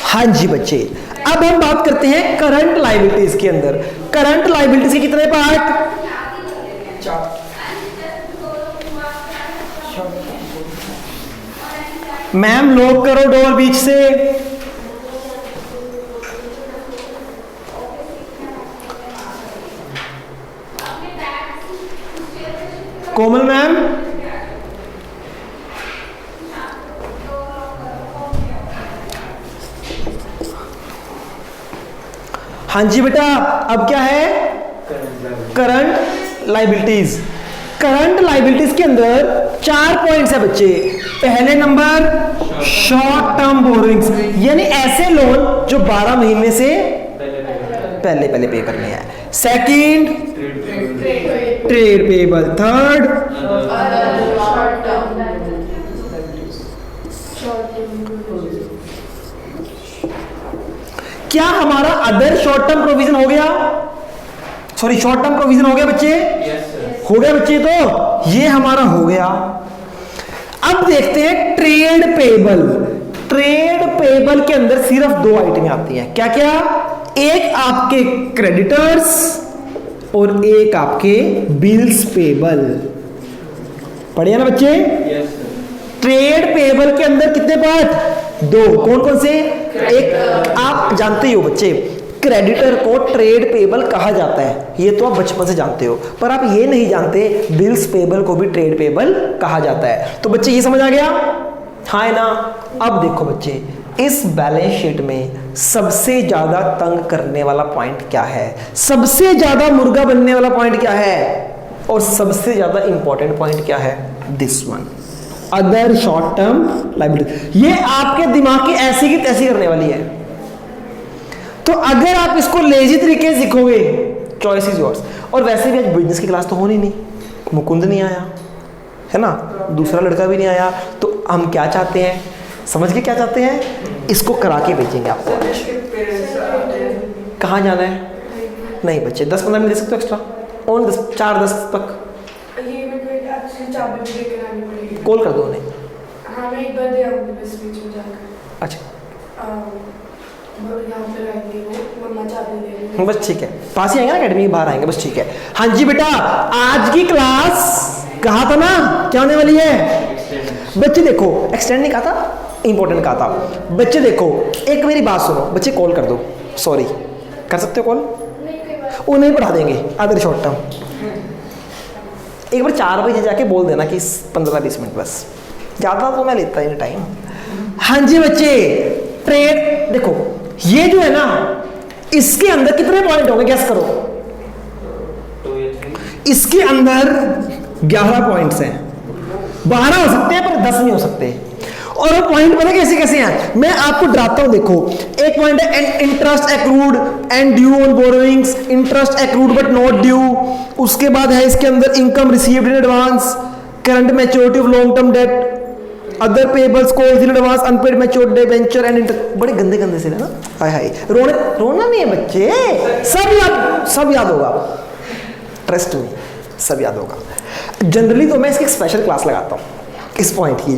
A: हाँ जी बच्चे, अब हम बात करते हैं करंट लायबिलिटीज के अंदर। करंट लायबिलिटीज के कितने पार्ट? मैम लॉक करो डोर बीच से। कोमल मैम, हाँ जी बेटा, अब क्या है? Current liabilities. करंट लाइबिलिटीज के अंदर 4 पॉइंट्स है बच्चे। पहले नंबर शॉर्ट टर्म बोरिंग्स, यानी ऐसे लोन जो 12 महीने से पहले पे करने हैं। Second trade payable. थर्ड क्या हमारा अदर शॉर्ट टर्म प्रोविजन हो गया? सॉरी, शॉर्ट टर्म प्रोविजन हो गया बच्चे? हो गया बच्चे, तो ये हमारा हो गया। अब देखते हैं ट्रेड पेबल। ट्रेड पेबल के अंदर सिर्फ 2 आइटमें आती हैं। क्या क्या? एक आपके क्रेडिटर्स और एक आपके बिल्स पेबल। पढ़िए ना बच्चे? ट्रेड पेबल के अंदर कितने पार्ट? 2। कौन कौन से? एक आप जानते ही हो बच्चे, क्रेडिटर को ट्रेड पेबल कहा जाता है, ये तो आप बचपन से जानते हो, पर आप ये नहीं जानते बिल्स पेबल को भी ट्रेड पेबल कहा जाता है। तो बच्चे ये समझ आ गया? हाँ है ना? अब देखो बच्चे, इस बैलेंस शीट में सबसे ज्यादा तंग करने वाला पॉइंट क्या है? सबसे ज्यादा मुर्गा बनने वाला पॉइंट क्या है? और सबसे ज्यादा इंपॉर्टेंट पॉइंट क्या है? This one, other short term liability. ये आपके दिमाग की ऐसी की तैसी करने वाली है। तो अगर आप इसको लेजी तरीके से सीखोगे, चॉइस इज योर्स। और वैसे भी आज बिजनेस की क्लास तो होनी नहीं, मुकुंद नहीं आया है ना, दूसरा लड़का भी नहीं आया, तो हम क्या चाहते हैं? समझ के क्या चाहते हैं? इसको करा के भेजेंगे आपको। कहाँ जाना है? नहीं बच्चे, 10-15 मिनट दे सकते हो एक्स्ट्रा, और 4-10 तक कॉल कर दो उन्हें।
C: हाँ, मैं एक बार दे आऊंगी बस बीच में जाकर।
A: अच्छा,
C: यहाँ पे रहेंगे वो, मम्मा चाबी दे देंगे।
A: बस ठीक है, पास ही आएंगे ना, अकेडमी के बाहर आएंगे, बस ठीक है। हाँ जी बेटा, आज की क्लास कहा था ना क्या होने वाली है? बच्चे देखो, एक्सटेंड नहीं कहा था, इंपॉर्टेंट कहा था। बच्चे देखो, एक मेरी बात सुनो बच्चे, कॉल कर दो। सॉरी, कर सकते हो कॉल? उन्हें पढ़ा देंगे अदर शॉर्ट टर्म। एक बार 4 बजे जाके बोल देना कि 15-20 मिनट बस, ज़्यादा तो मैं लेता ही टाइम। हाँ जी बच्चे, ट्रेड देखो, ये जो है ना, इसके अंदर कितने पॉइंट होंगे? गैस करो। इसके अंदर 11 पॉइंट्स हैं। 12 हो सकते हैं पर 10 नहीं हो सकते। और वो पॉइंट पता कैसे कैसे हैं? मैं आपको डराता हूं। देखो, एक पॉइंट है interest accrued and due on borrowings, interest accrued but not due. उसके बाद है इसके अंदर income received in advance, current maturity of long term debt, other payables calls in advance, unpaid matured debenture and interest. बड़े गंदे गंदे से ना, हाय हाय, रोना नहीं है बच्चे, सब याद होगा, ट्रस्ट मी, सब याद होगा। जनरली तो मैं इसकी स्पेशल क्लास लगाता हूँ इस पॉइंट की,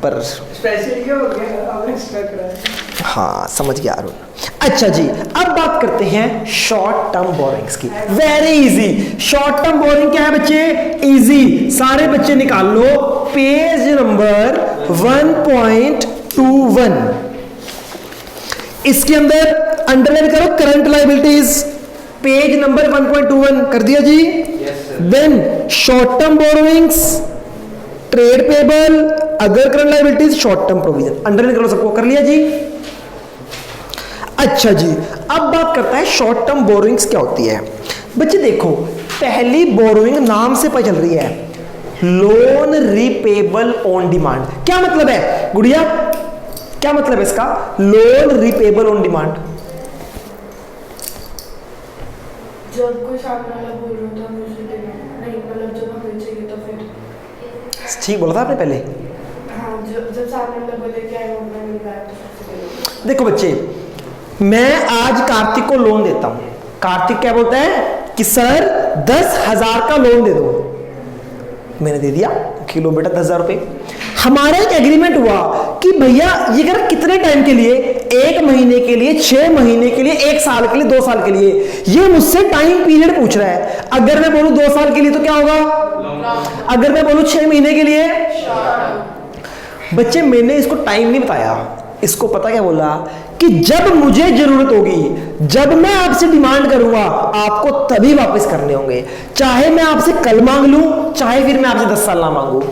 A: पर
B: स्पेशल क्या हो गया? आपने एक्स्ट्रा कराया।
A: हाँ समझ गया अरुण। अच्छा जी, अब बात करते हैं शॉर्ट टर्म बोरिंग्स की। Very easy. Short term borrowing क्या है बच्चे? इजी। सारे बच्चे निकाल लो पेज नंबर 1.21। इसके अंदर अंडरलाइन करो करंट लायबिलिटीज, पेज नंबर 1.21 कर दिया जी। Then short term borrowings, trade payable, other current liabilities, short term provision, underline करो सबको, कर लिया जी। अच्छा जी, अब बात करता है शॉर्ट टर्म बोरोइंग्स क्या होती है। बच्चे देखो, पहली बोरोइंग नाम से पता चल रही है, लोन रिपेबल ऑन डिमांड। क्या मतलब है गुड़िया? क्या मतलब है इसका? Loan repayable on demand.
C: जब कोई सामने वाला बोल रहा था मुझे देना नहीं, मतलब जब हमें चाहिए तो फिर
A: ठीक बोला था आपने पहले।
C: हाँ, जब सामने वाला बोले कि आई वांट माय बैक।
A: देखो बच्चे, मैं आज कार्तिक को लोन देता हूं। कार्तिक क्या बोलता है कि सर 10,000 का लोन दे दो। मैंने दे दिया कि लो बेटा 10,000 रुपए। हमारा एक एग्रीमेंट हुआ कि भैया ये कर कितने टाइम के लिए? 1 महीने के लिए, 6 महीने के लिए, 1 साल के लिए, 2 साल के लिए। ये मुझसे टाइम पीरियड पूछ रहा है। अगर मैं बोलूं 2 साल के लिए तो क्या होगा? अगर मैं बोलूं 6 महीने के लिए, बच्चे मैंने इसको टाइम नहीं बताया। इसको पता क्या बोला कि जब मुझे जरूरत होगी, जब मैं आपसे डिमांड करूंगा, आपको तभी वापस करने होंगे। चाहे मैं आपसे कल मांग लूं, चाहे फिर मैं आपसे 10 साल ना मांगू।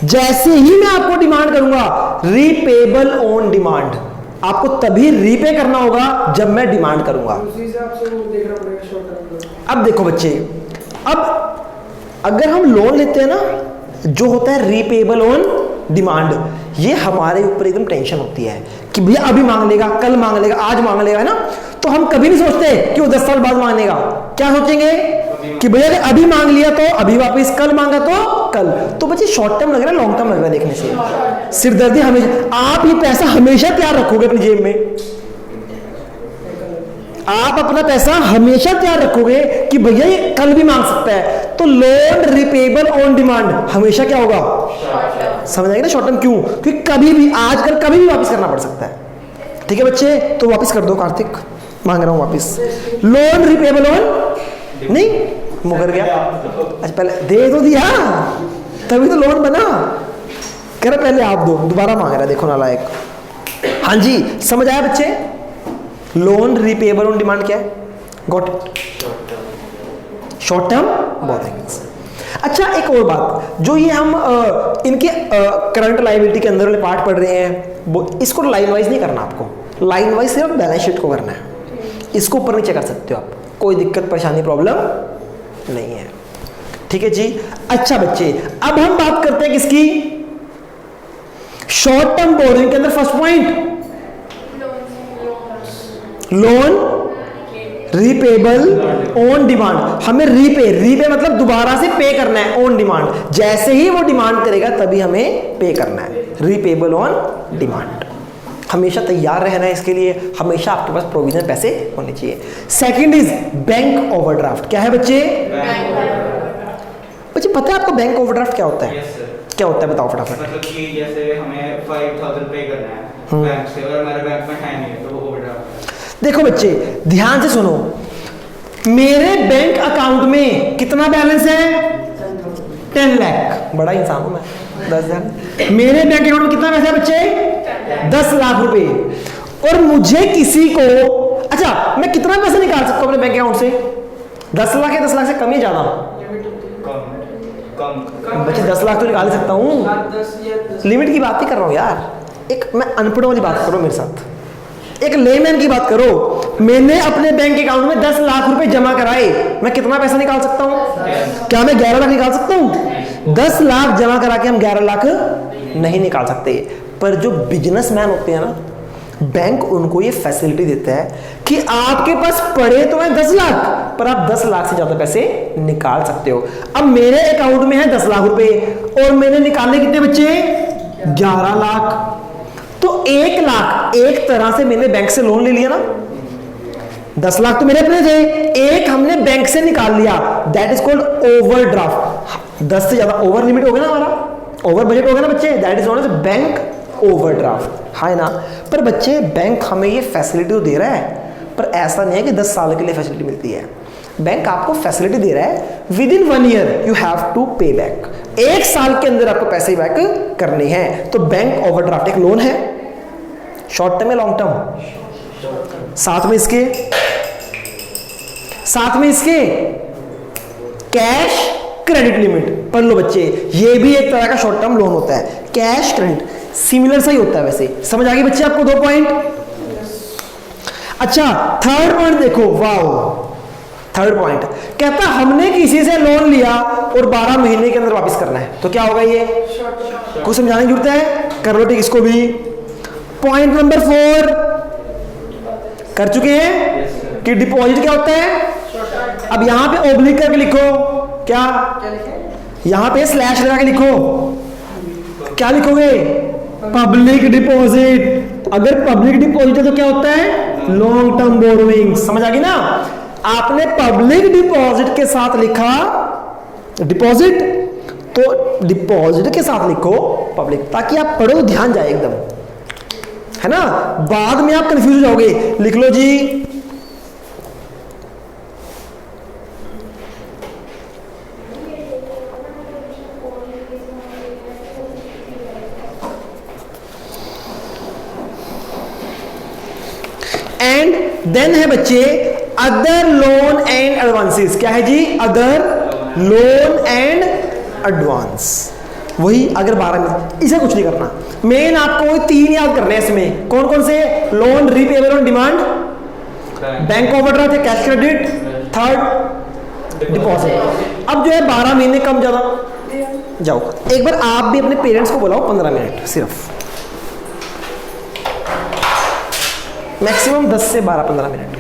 A: जैसे ही मैं आपको डिमांड करूंगा, रीपेबल ऑन डिमांड, आपको तभी रीपे करना होगा जब मैं डिमांड करूंगा।
B: उसी से आपसे वो देखना पड़ेगा शॉर्ट टर्म।
A: अब देखो बच्चे, अब अगर हम लोन लेते हैं ना, जो होता है रीपेबल ऑन डिमांड, ये हमारे ऊपर एकदम टेंशन होती है कि भैया अभी मांग लेगा, कल मांग लेगा, आज मांग लेगा, है ना। तो हम कभी नहीं सोचते कि वो 10 साल बाद मांगेगा। क्या सोचेंगे कि भैया अगर अभी मांग लिया तो अभी वापस, कल मांगा तो कल। तो बच्चे शॉर्ट टर्म लग रहा है, लॉन्ग टर्म लग रहा है देखने से। सिरदर्दी हमेशा, आप ये पैसा हमेशा तैयार रखोगे अपनी जेब में, आप अपना पैसा हमेशा तैयार रखोगे कि भैया ये कल भी मांग सकता है। तो लोन रिपेबल ऑन डिमांड हमेशा क्या होगा, समझ आएगा ना, शॉर्ट टर्म। क्यों? क्योंकि कभी भी, आजकल कभी भी वापस करना पड़ सकता है। ठीक है बच्चे, तो वापस कर दो। कार्तिक मांग रहा हूं वापस। लोन रिपेबल ऑन, नहीं मुकर गया। अच्छा पहले दे तो दिया, तभी तो लोन बना। कह रहा पहले आप दो, दोबारा मांग रहा, देखो नालायक। हाँ जी, समझ आया बच्चे? लोन रिपेबल ऑन डिमांड क्या है? Got it? Short term borrowings. अच्छा एक और बात, जो ये हम इनके करंट लायबिलिटी के अंदर वाले पार्ट पढ़ रहे हैं, इसको लाइन वाइज नहीं करना आपको, लाइन वाइज सिर्फ बैलेंस शीट को करना है। इसको ऊपर नीचे कर सकते हो आप, कोई दिक्कत परेशानी प्रॉब्लम नहीं है। ठीक है जी। अच्छा बच्चे, अब हम बात करते हैं किसकी, शॉर्ट टर्म बोरोइंग के अंदर first point loan repayable on demand. हमें रीपे मतलब दोबारा से पे करना है ऑन डिमांड, जैसे ही वो डिमांड करेगा तभी हमें पे करना है। रीपेबल ऑन डिमांड, हमेशा तैयार रहना है इसके लिए, हमेशा आपके पास प्रोविजन पैसे होने चाहिए। Second is bank overdraft. क्या है बच्चे? बच्चे पता है आपको बैंक ओवरड्राफ्ट क्या होता है?
D: yes,
A: क्या होता है बताओ फटाफट।
D: मतलब कि जैसे हमें 5000 पे करना है बैंक से, और हमारे बैंक में है नहीं, तो वो ओवरड्राफ्ट। देखो
A: बच्चे ध्यान से सुनो, मेरे बैंक अकाउंट में कितना बैलेंस है? 10 लाख। बड़ा इंसान हूं मैं, 10,000। मेरे बैंक अकाउंट में कितना पैसा है बच्चे? 10 लाख रुपए। और मुझे किसी को, अच्छा मैं कितना पैसा निकाल सकता हूं अपने बैंक अकाउंट से? 10 लाख या 10 लाख से कम या ज्यादा?
D: कम
A: बच्चे 10 लाख तो निकाल सकता हूं,
B: 10 या 10
A: लिमिट की बात ही कर रहा हूं यार। एक मैं अनपढ़ वाली बात करो मेरे साथ, एक लेमैन की बात करो। मैंने अपने बैंक अकाउंट में 10 लाख रुपए जमा कराए, मैं कितना पैसा निकाल सकता हूं? क्या मैं 11 लाख निकाल सकता हूं? 10 लाख जमा करा के हम 11 लाख नहीं निकाल सकते। पर जो बिजनेसमैन होते हैं ना, बैंक उनको ये फैसिलिटी देता है कि आपके पास पड़े तो है 10 लाख, पर आप 10 लाख से ज्यादा पैसे निकाल सकते हो। अब मेरे अकाउंट में है 10 लाख रुपए और मैंने निकाले कितने बच्चे? 11 लाख। तो 1 लाख एक तरह से मैंने बैंक से लोन ले लिया ना। 10 लाख तो मेरे अपने थे, एक हमने बैंक से निकाल लिया, दैट इज कॉल्ड ओवरड्राफ्ट। 10 से ज्यादा ओवर लिमिट हो गया ना हमारा, ओवर बजट हो गया ना बच्चे, that is known as bank overdraft. है ना। पर बच्चे बैंक हमें ये फैसिलिटी तो दे रहा है, पर ऐसा नहीं है कि 10 साल के लिए फैसिलिटी मिलती है। बैंक आपको फैसिलिटी दे रहा है, within 1 year you have to pay back. 1 साल के अंदर आपको पैसे बैक करने हैं। तो बैंक ओवरड्राफ्ट एक लोन है, शॉर्ट टर्म है लॉन्ग टर्म? साथ में इसके कैश क्रेडिट लिमिट। पढ़ लो बच्चे, ये भी एक तरह का शॉर्ट टर्म लोन होता है। कैश क्रेडिट सिमिलर सा ही होता है वैसे। समझ आ गई बच्चे आपको 2 पॉइंट? अच्छा थर्ड पॉइंट देखो, वाओ। थर्ड पॉइंट कहता हमने किसी से लोन लिया और 12 महीने के अंदर वापस करना है, तो क्या होगा? ये कुछ समझाने की जरूरत है? कर लो ठीक इसको भी। पॉइंट नंबर 4 कर चुके हैं कि डिपॉजिट क्या होता है। अब यहां पे ओब्लिक करके लिखो, क्या यहां पे स्लैश लगा के लिखो, क्या लिखोगे? Public deposit. अगर पब्लिक डिपॉजिट है तो क्या होता है? Long term borrowing. समझ आ गई ना? आपने पब्लिक डिपॉजिट के साथ लिखा डिपॉजिट, तो डिपॉजिट के साथ लिखो पब्लिक, ताकि आप पढ़ो ध्यान जाए एकदम, है ना। बाद में आप कंफ्यूज हो जाओगे। लिख लो जी, एंड देन है बच्चे अदर लोन एंड एडवांसेस। क्या है जी? Other loan and advance. वही अगर 12 में, इसे कुछ नहीं करना। मेन आपको 3 याद करने हैं इसमें। कौन कौन से? Loan repayable on demand, bank overdraft या कैश क्रेडिट, थर्ड डिपॉजिट। अब जो है 12 महीने कम ज़्यादा जाओ। एक बार आप भी अपने पेरेंट्स को बुलाओ 15 मिनट सिर्फ, मैक्सिमम 10 से 12-15 मिनट।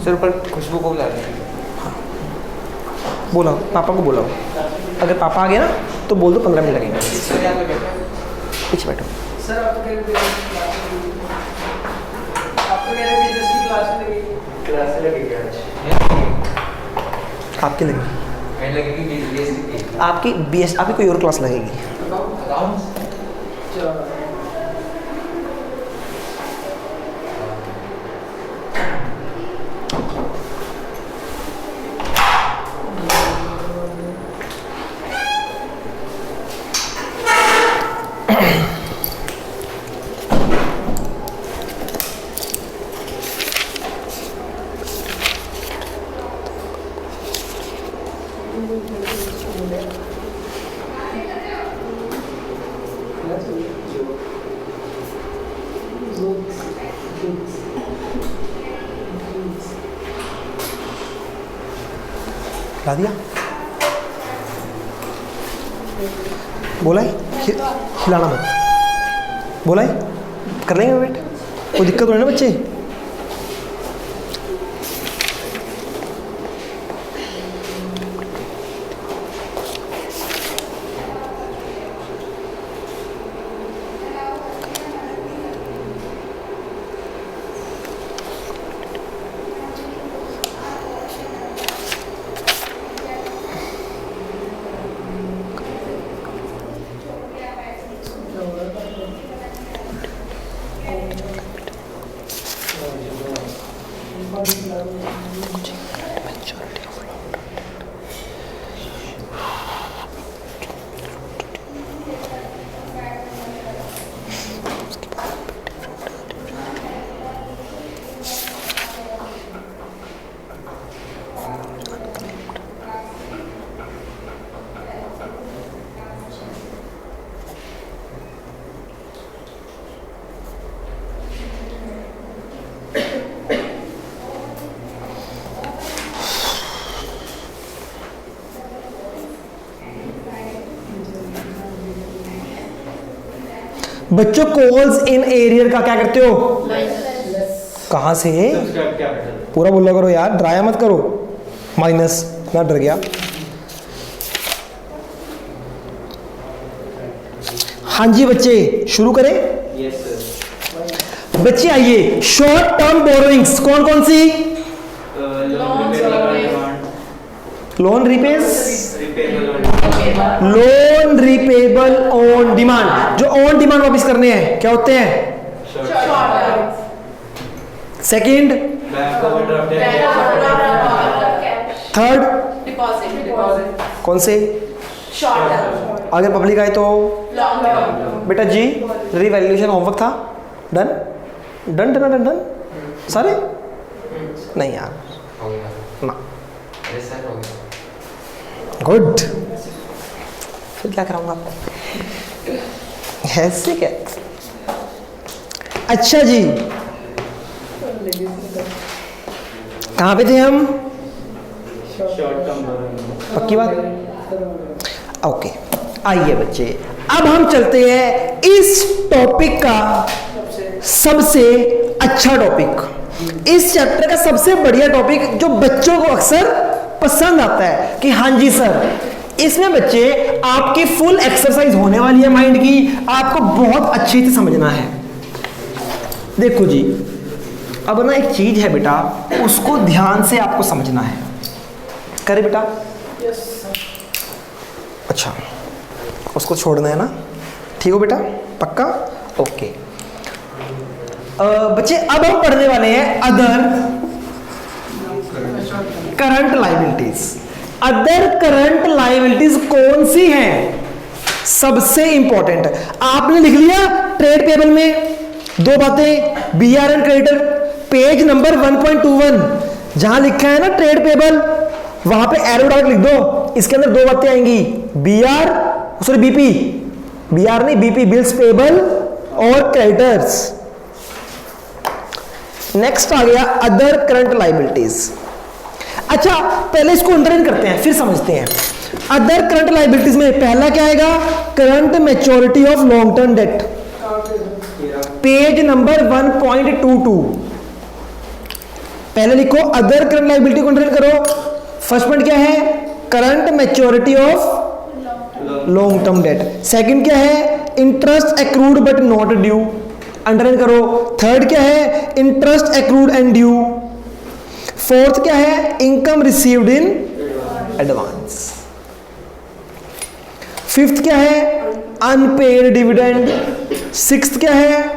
D: सर पर खुशबू को बुला रहे हैं।
A: बोलाओ पापा को बुलाओ, अगर पापा आ गए ना तो बोल दो 15 मिनट लगेंगे।
D: सर यहाँ पे बैठो।
A: पीछे बैठो।
B: सर आप तो कह रहे थे आप तो कह रहे बिजनेस की क्लास लगेगी।
D: क्लास लगेगी
A: आपकी लगेगी,
D: आज लगेगी बिजनेस की।
A: आपकी BS, आपकी कोई और क्लास लगेगी।
D: अकाउंट्स
B: चलो
A: ला दिया, बोला है हिलाना मत, बोला है कर लेंगे वेट, कोई दिक्कत नहीं ना बच्चे। बच्चों कॉल्स इन एरियर का क्या करते हो? कहां से?
D: सब्सक्राइब क्या बेटा?
A: पूरा बोला करो यार, डराया मत करो। माइनस ना, डर गया। हाँ जी बच्चे शुरू करें।
D: Yes sir.
A: बच्चे आइए, शॉर्ट टर्म बोरोइंग्स कौन कौन सी? Loan loan repayable on demand, जो ऑन डिमांड वापस करने हैं क्या होते हैं? सेकंड, थर्ड, कौन से? अगर पब्लिक आए तो बेटा जी रिवैल्यूएशन होमवर्क था, done done done done done सारे नहीं यार ना, गुड। फिर क्या कराऊंगा आपको ऐसे क्या? अच्छा जी कहाँ पे थे हम? पक्की बात, ओके। आइए बच्चे, अब हम चलते हैं इस टॉपिक का सबसे अच्छा टॉपिक, इस चैप्टर का सबसे बढ़िया टॉपिक जो बच्चों को अक्सर पसंद आता है कि हाँ जी सर, इसमें बच्चे आपकी फुल एक्सरसाइज होने वाली है माइंड की, आपको बहुत अच्छे से समझना है। देखो जी, अब ना एक चीज है बेटा, उसको ध्यान से आपको समझना है। करे बेटा?
B: यस
A: अच्छा, उसको छोड़ना है ना? ठीक हो बेटा, पक्का? ओके। बच्चे अब हम पढ़ने वाले हैं other current liabilities. Other current liabilities कौन सी हैं? सबसे इंपॉर्टेंट आपने लिख लिया ट्रेड पेबल में दो बातें, BR and creditor, page number 1.21 जहां लिखा है ना ट्रेड पेबल, वहां पे एरो डॉट लिख दो, इसके अंदर दो बातें आएंगी, बीआर सॉरी बीपी, बीआर नहीं बीपी, बिल्स पेबल और क्रेडिटर्स। नेक्स्ट आ गया अदर करंट लायबिलिटीज। अच्छा पहले इसको अंडरलाइन करते हैं फिर समझते हैं। अदर करंट लाइबिलिटीज में पहला क्या आएगा, current maturity of long term date, page number 1.22। पहले लिखो अदर करंट लाइबिलिटी को अंडरलाइन करो। फर्स्ट पॉइंट क्या है, current maturity of long term date. Second क्या है, interest accrued but not due, underline करो। थर्ड क्या है, interest accrued and due. Fourth क्या है, income received in advance. Fifth क्या है, अनपेड डिविडेंड। सिक्स्थ क्या है,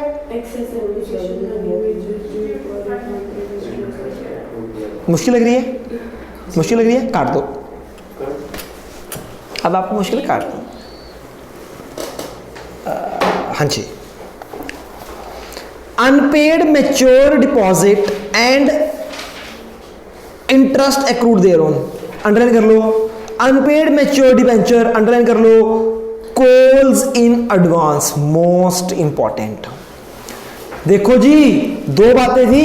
A: मुश्किल लग रही है, मुश्किल लग रही है, काट दो। अब आपको मुश्किल काट दो। हाँ जी, unpaid mature deposit and interest accrued thereon, underline कर लो। अनपेड मैच्योर डिबेंचर, अंडरलाइन कर लो। Calls in advance, most important. देखो जी, दो बातें थी,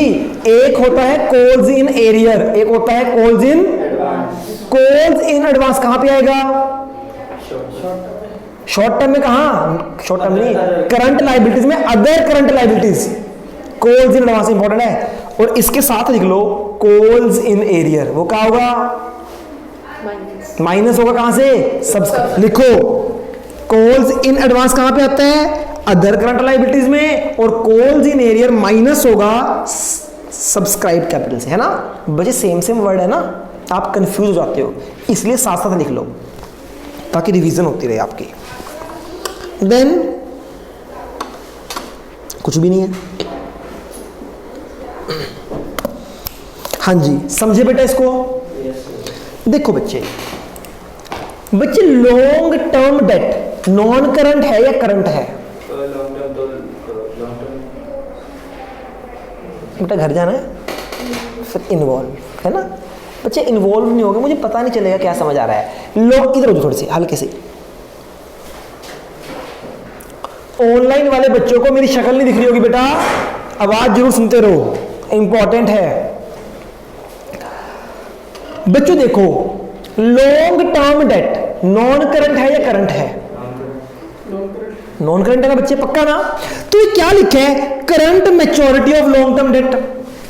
A: एक होता है कॉल्स इन एरियर, एक होता है calls in advance. Calls in advance कहां पे आएगा, शॉर्ट टर्म में। कहां, शॉर्ट टर्म नहीं, करंट लाइबिलिटीज में, other current liabilities. Calls in advance important है। और इसके साथ लिख लो कॉल्स इन एरियर, वो क्या होगा, माइनस होगा। कहां से, सब लिखो। कॉल्स इन एडवांस कहां पे आता है, अदर करंट लाइबिलिटीज में, और कॉल्स इन एरियर माइनस होगा सब्सक्राइब कैपिटल से, है ना बच्चे, सेम सेम वर्ड है ना, आप कंफ्यूज हो जाते हो, इसलिए साथ साथ लिख लो ताकि रिवीजन होती रहे आपकी। देन कुछ भी नहीं है। हाँ जी, समझे बेटा इसको। देखो बच्चे, long term date non current है या करंट है, बेटा घर जाना है फिर इन्वॉल्व, है ना बच्चे, इन्वॉल्व नहीं होगा मुझे पता नहीं चलेगा क्या समझ आ रहा है। लो इधर हो थोड़ी सी हल्के से, ऑनलाइन वाले बच्चों को मेरी शक्ल नहीं दिख रही होगी बेटा, आवाज जरूर सुनते रहो, इंपॉर्टेंट है बच्चों। देखो, long term date non current है या करंट है, नॉन करंट है ना बच्चे, पक्का ना। तो ये क्या लिखा है, current maturity of long term date,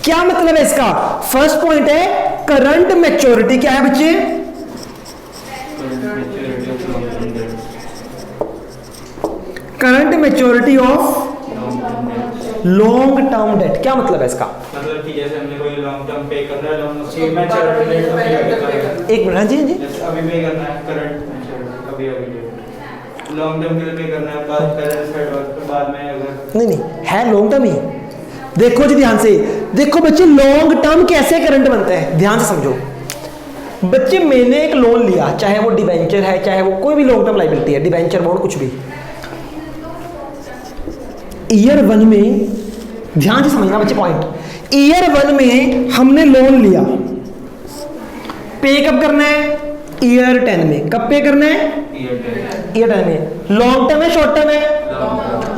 A: क्या मतलब है इसका। फर्स्ट पॉइंट है करंट मैच्योरिटी, क्या है बच्चे, current maturity of long term date, क्या मतलब है इसका,
D: मतलब कि जैसे हमने कोई लॉन्ग टर्म पे करना है, लॉन्ग उसकी मैच्योरिटी डेट अभी आगे,
A: एक मिनट जी जी,
D: अभी पे करना है करंट मैच्योरिटी अभी आगे, लॉन्ग टर्म के लिए पे करना है, बाद बैलेंस एडवांस बाद में अगर
A: नहीं है लॉन्ग टर्म ही। देखो जी ध्यान से, देखो बच्चे, लॉन्ग टर्म कैसे करंट बनता है, ध्यान से समझो बच्चे। मैंने एक लोन लिया, चाहे वो डिबेंचर है, चाहे वो कोई भी लॉन्ग टर्म लायबिलिटी है, डिबेंचर बॉन्ड कुछ भी। ईयर 1 में, ध्यान से समझना बच्चे पॉइंट, ईयर 1 में हमने लोन लिया, पे कब करना है, ईयर 10 में। कब पे करना है, ईयर 10 में। लॉन्ग टर्म है शॉर्ट टर्म है,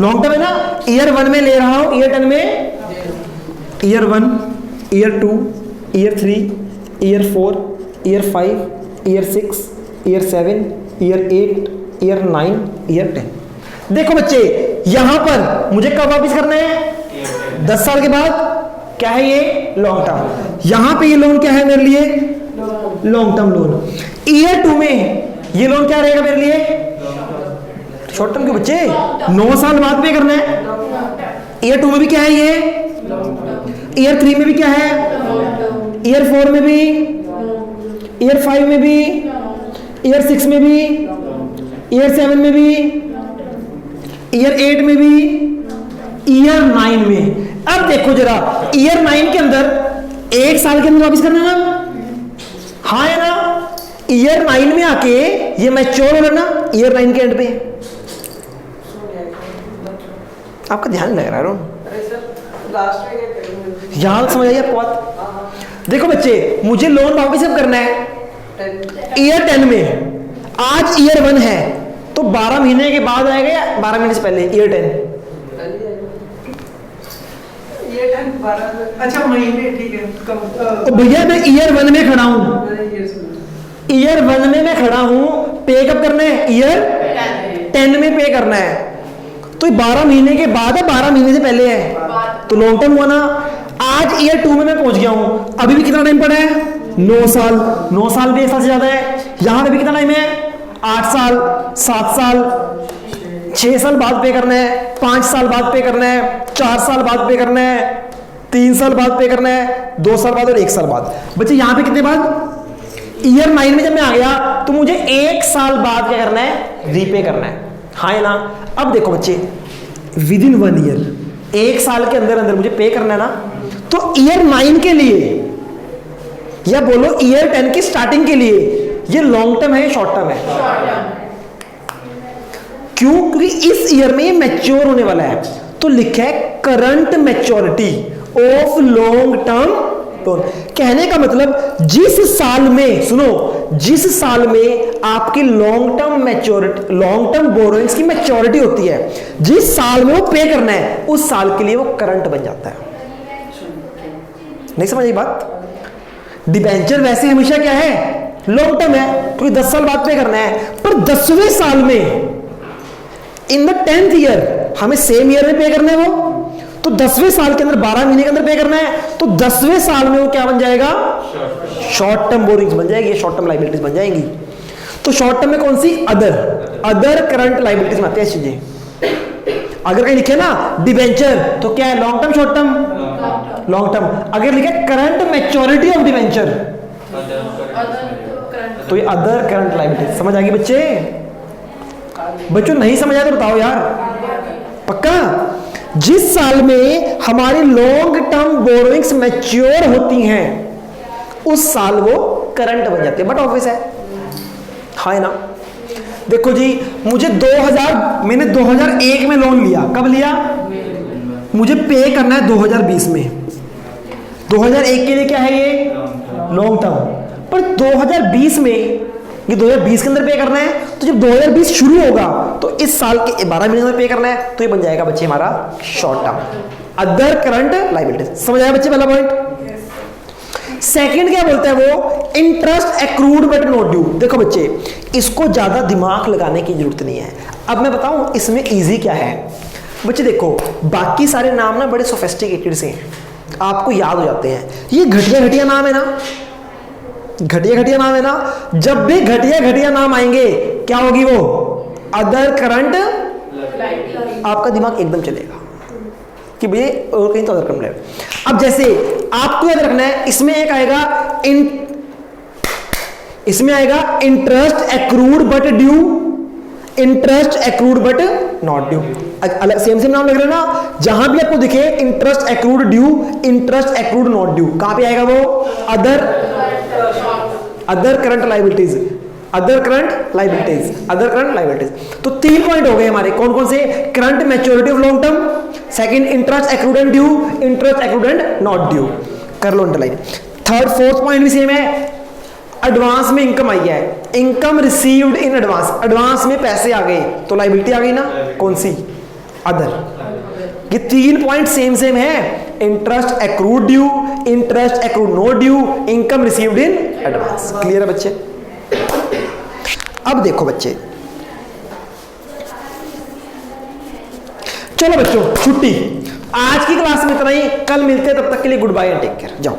A: लॉन्ग टर्म है ना। ईयर 1 में ले रहा हूं, ईयर 10 में, year 1, year 2, year 3, year 4, year 5, year 6, year 7, year 8, year 9, year 10। देखो बच्चे, यहां पर मुझे कब वापिस करना है, 10 साल के बाद। क्या है ये, लॉन्ग टर्म। यहां पे ये लोन क्या है मेरे लिए, लॉन्ग टर्म लोन। ईयर 2 में ये लोन क्या रहेगा मेरे लिए, शॉर्ट टर्म के बच्चे, 9 साल बाद पे करना है। ईयर 2 में भी क्या है ये, ईयर 3 में भी क्या है, ईयर 4 में भी, ईयर 5 में भी, ईयर 6 में भी, ईयर 7 में भी, ईयर 8 में भी, ईयर 9 में। अब देखो जरा, ईयर 9 के अंदर 1 साल के अंदर वापिस करना ना, हाँ है ना। ईयर 9 में आके ये मैच्योर होगा ना, ईयर 9 के एंड पे। आपका ध्यान लग रहा है रोन,
B: लास्ट में क्या करेंगे,
A: यहां समझ आइए आपको बात। देखो बच्चे, मुझे लोन वापिस अब करना है ईयर 10 में। आज ईयर 1 है तो 12 महीने के बाद आएगा या 12 महीने से पहले, ईयर 10।
B: ये 10 अच्छा महीने, ठीक है
A: तो भैया मैं ईयर 1 में खड़ा हूं, ईयर 1 में मैं खड़ा हूं, पे कब करना है? ईयर 10 में पे करना है। तो 12 महीने के बाद है, 12 महीने से पहले है, तो लॉन्ग टर्म हुआ ना। आज ईयर 2 में मैं पहुंच गया हूं, अभी भी कितना टाइम पड़ा है? 9 साल। 9 साल भी 1 साल से ज्यादा है। यहां पे भी कितना टाइम है? 8 साल, 7 साल, 6 साल बाद पे करना है, 5 साल बाद पे करना है, 4 साल बाद पे करना है, 3 साल बाद पे करना है, 2 साल बाद और 1 साल बाद। बच्चे यहां पे कितने बाद? ईयर 9 में जब मैं आ गया तो मुझे 1 साल बाद क्या करना है? रीपे करना है, हाँ है ना। अब देखो बच्चे, विद इन 1 ईयर, 1 साल के अंदर अंदर मुझे पे करना है ना। तो ईयर 9 के लिए या बोलो ईयर 10 की स्टार्टिंग के लिए ये लॉन्ग टर्म है, शॉर्ट टर्म है? क्यों? क्योंकि इस ईयर में ये मैच्योर होने वाला है। तो लिखा है current maturity of long term loan. कहने का मतलब जिस साल में, सुनो, जिस साल में आपकी long term maturity, long term borrowings की मैच्योरिटी होती है, जिस साल में वो पे करना है, उस साल के लिए वो करंट बन जाता है। नहीं समझ आई बात? डिबेंचर वैसे हमेशा क्या है? लॉन्ग टर्म है, क्योंकि 10 साल बाद पे करना है। पर 10वें साल में, इन द 10th ईयर, हमें सेम ईयर में पे करना है वो, तो 10वें साल के अंदर 12 महीने के अंदर पे करना है, तो 10वें साल में वो क्या बन जाएगा? शॉर्ट टर्म बोरिंग्स बन जाएगी, शॉर्ट टर्म लाइबिलिटीज बन जाएंगी। तो शॉर्ट टर्म में कौन सी? अदर करंट लाइबिलिटीज में आती है चीजें। अगर कहीं लिखे ना डिबेंचर, तो क्या है? Long term, short term? Long term. अगर लिखे करंट मैच्योरिटी ऑफ डिबेंचर, तो ये अदर करंट लाइबिलिटीज। समझ आ गई बच्चे? बच्चों नहीं समझ आया तो बताओ यार, पक्का? जिस साल में हमारी लॉन्ग टर्म बोरोइंग्स मैच्योर होती हैं, उस साल वो करंट बन जाती है। बट ऑफिस है, हाँ है ना। देखो जी, मुझे मैंने 2001 में लोन लिया। कब लिया? मुझे पे करना है 2020 में। 2001 के लिए क्या है? ये लॉन्ग टर्म। पर 2020 में, ये 2020 के अंदर पे करना है, तो जब 2020 शुरू होगा तो इस साल के 12 महीने में पे करना है, तो ये बन जाएगा बच्चे हमारा short term, other current liabilities. समझ आया बच्चे पहला पॉइंट? सेकंड क्या बोलता है वो? Interest accrued but not due. देखो बच्चे, इसको ज्यादा दिमाग लगाने की जरूरत नहीं है। अब मैं बताऊं इसमें इजी क्या है। बच्चे देखो, बाकी सारे नाम ना बड़े सोफिस्टिकेटेड से हैं, आपको याद हो जाते हैं। ये घटिया घटिया नाम है ना, घटिया घटिया नाम है ना। जब भी घटिया घटिया नाम आएंगे, क्या होगी वो? Other current. आपका दिमाग एकदम चलेगा कि भैया और कहीं तो अदर करंट है। अब जैसे आपको याद रखना है, इसमें एक आएगा इसमें आएगा interest accrued but due, interest accrued but not due. अलग सेम नाम लग रहा है ना। जहां भी आपको दिखे interest accrued due, interest accrued not due, कहां पे आएगा वो? Other current liabilities, other current liabilities, other current liabilities. तो 3 पॉइंट हो गए हमारे। कौन कौन से? Current maturity of long term, second interest accrued and due, interest accrued and not due. कर लो अंडरलाइन। थर्ड फोर्थ पॉइंट भी सेम है। एडवांस में इनकम आई है, income received in advance, advance में पैसे आ गए तो लाइबिलिटी आ गई ना। कौन सी? अदर। ये 3 पॉइंट सेम है। Interest accrued due, interest accrued not due, income received in advance. Clear है बच्चे? अब देखो बच्चे, चलो बच्चों छुट्टी। आज की क्लास में इतना ही, कल मिलते हैं, तब तक के लिए goodbye and take care. जाओ।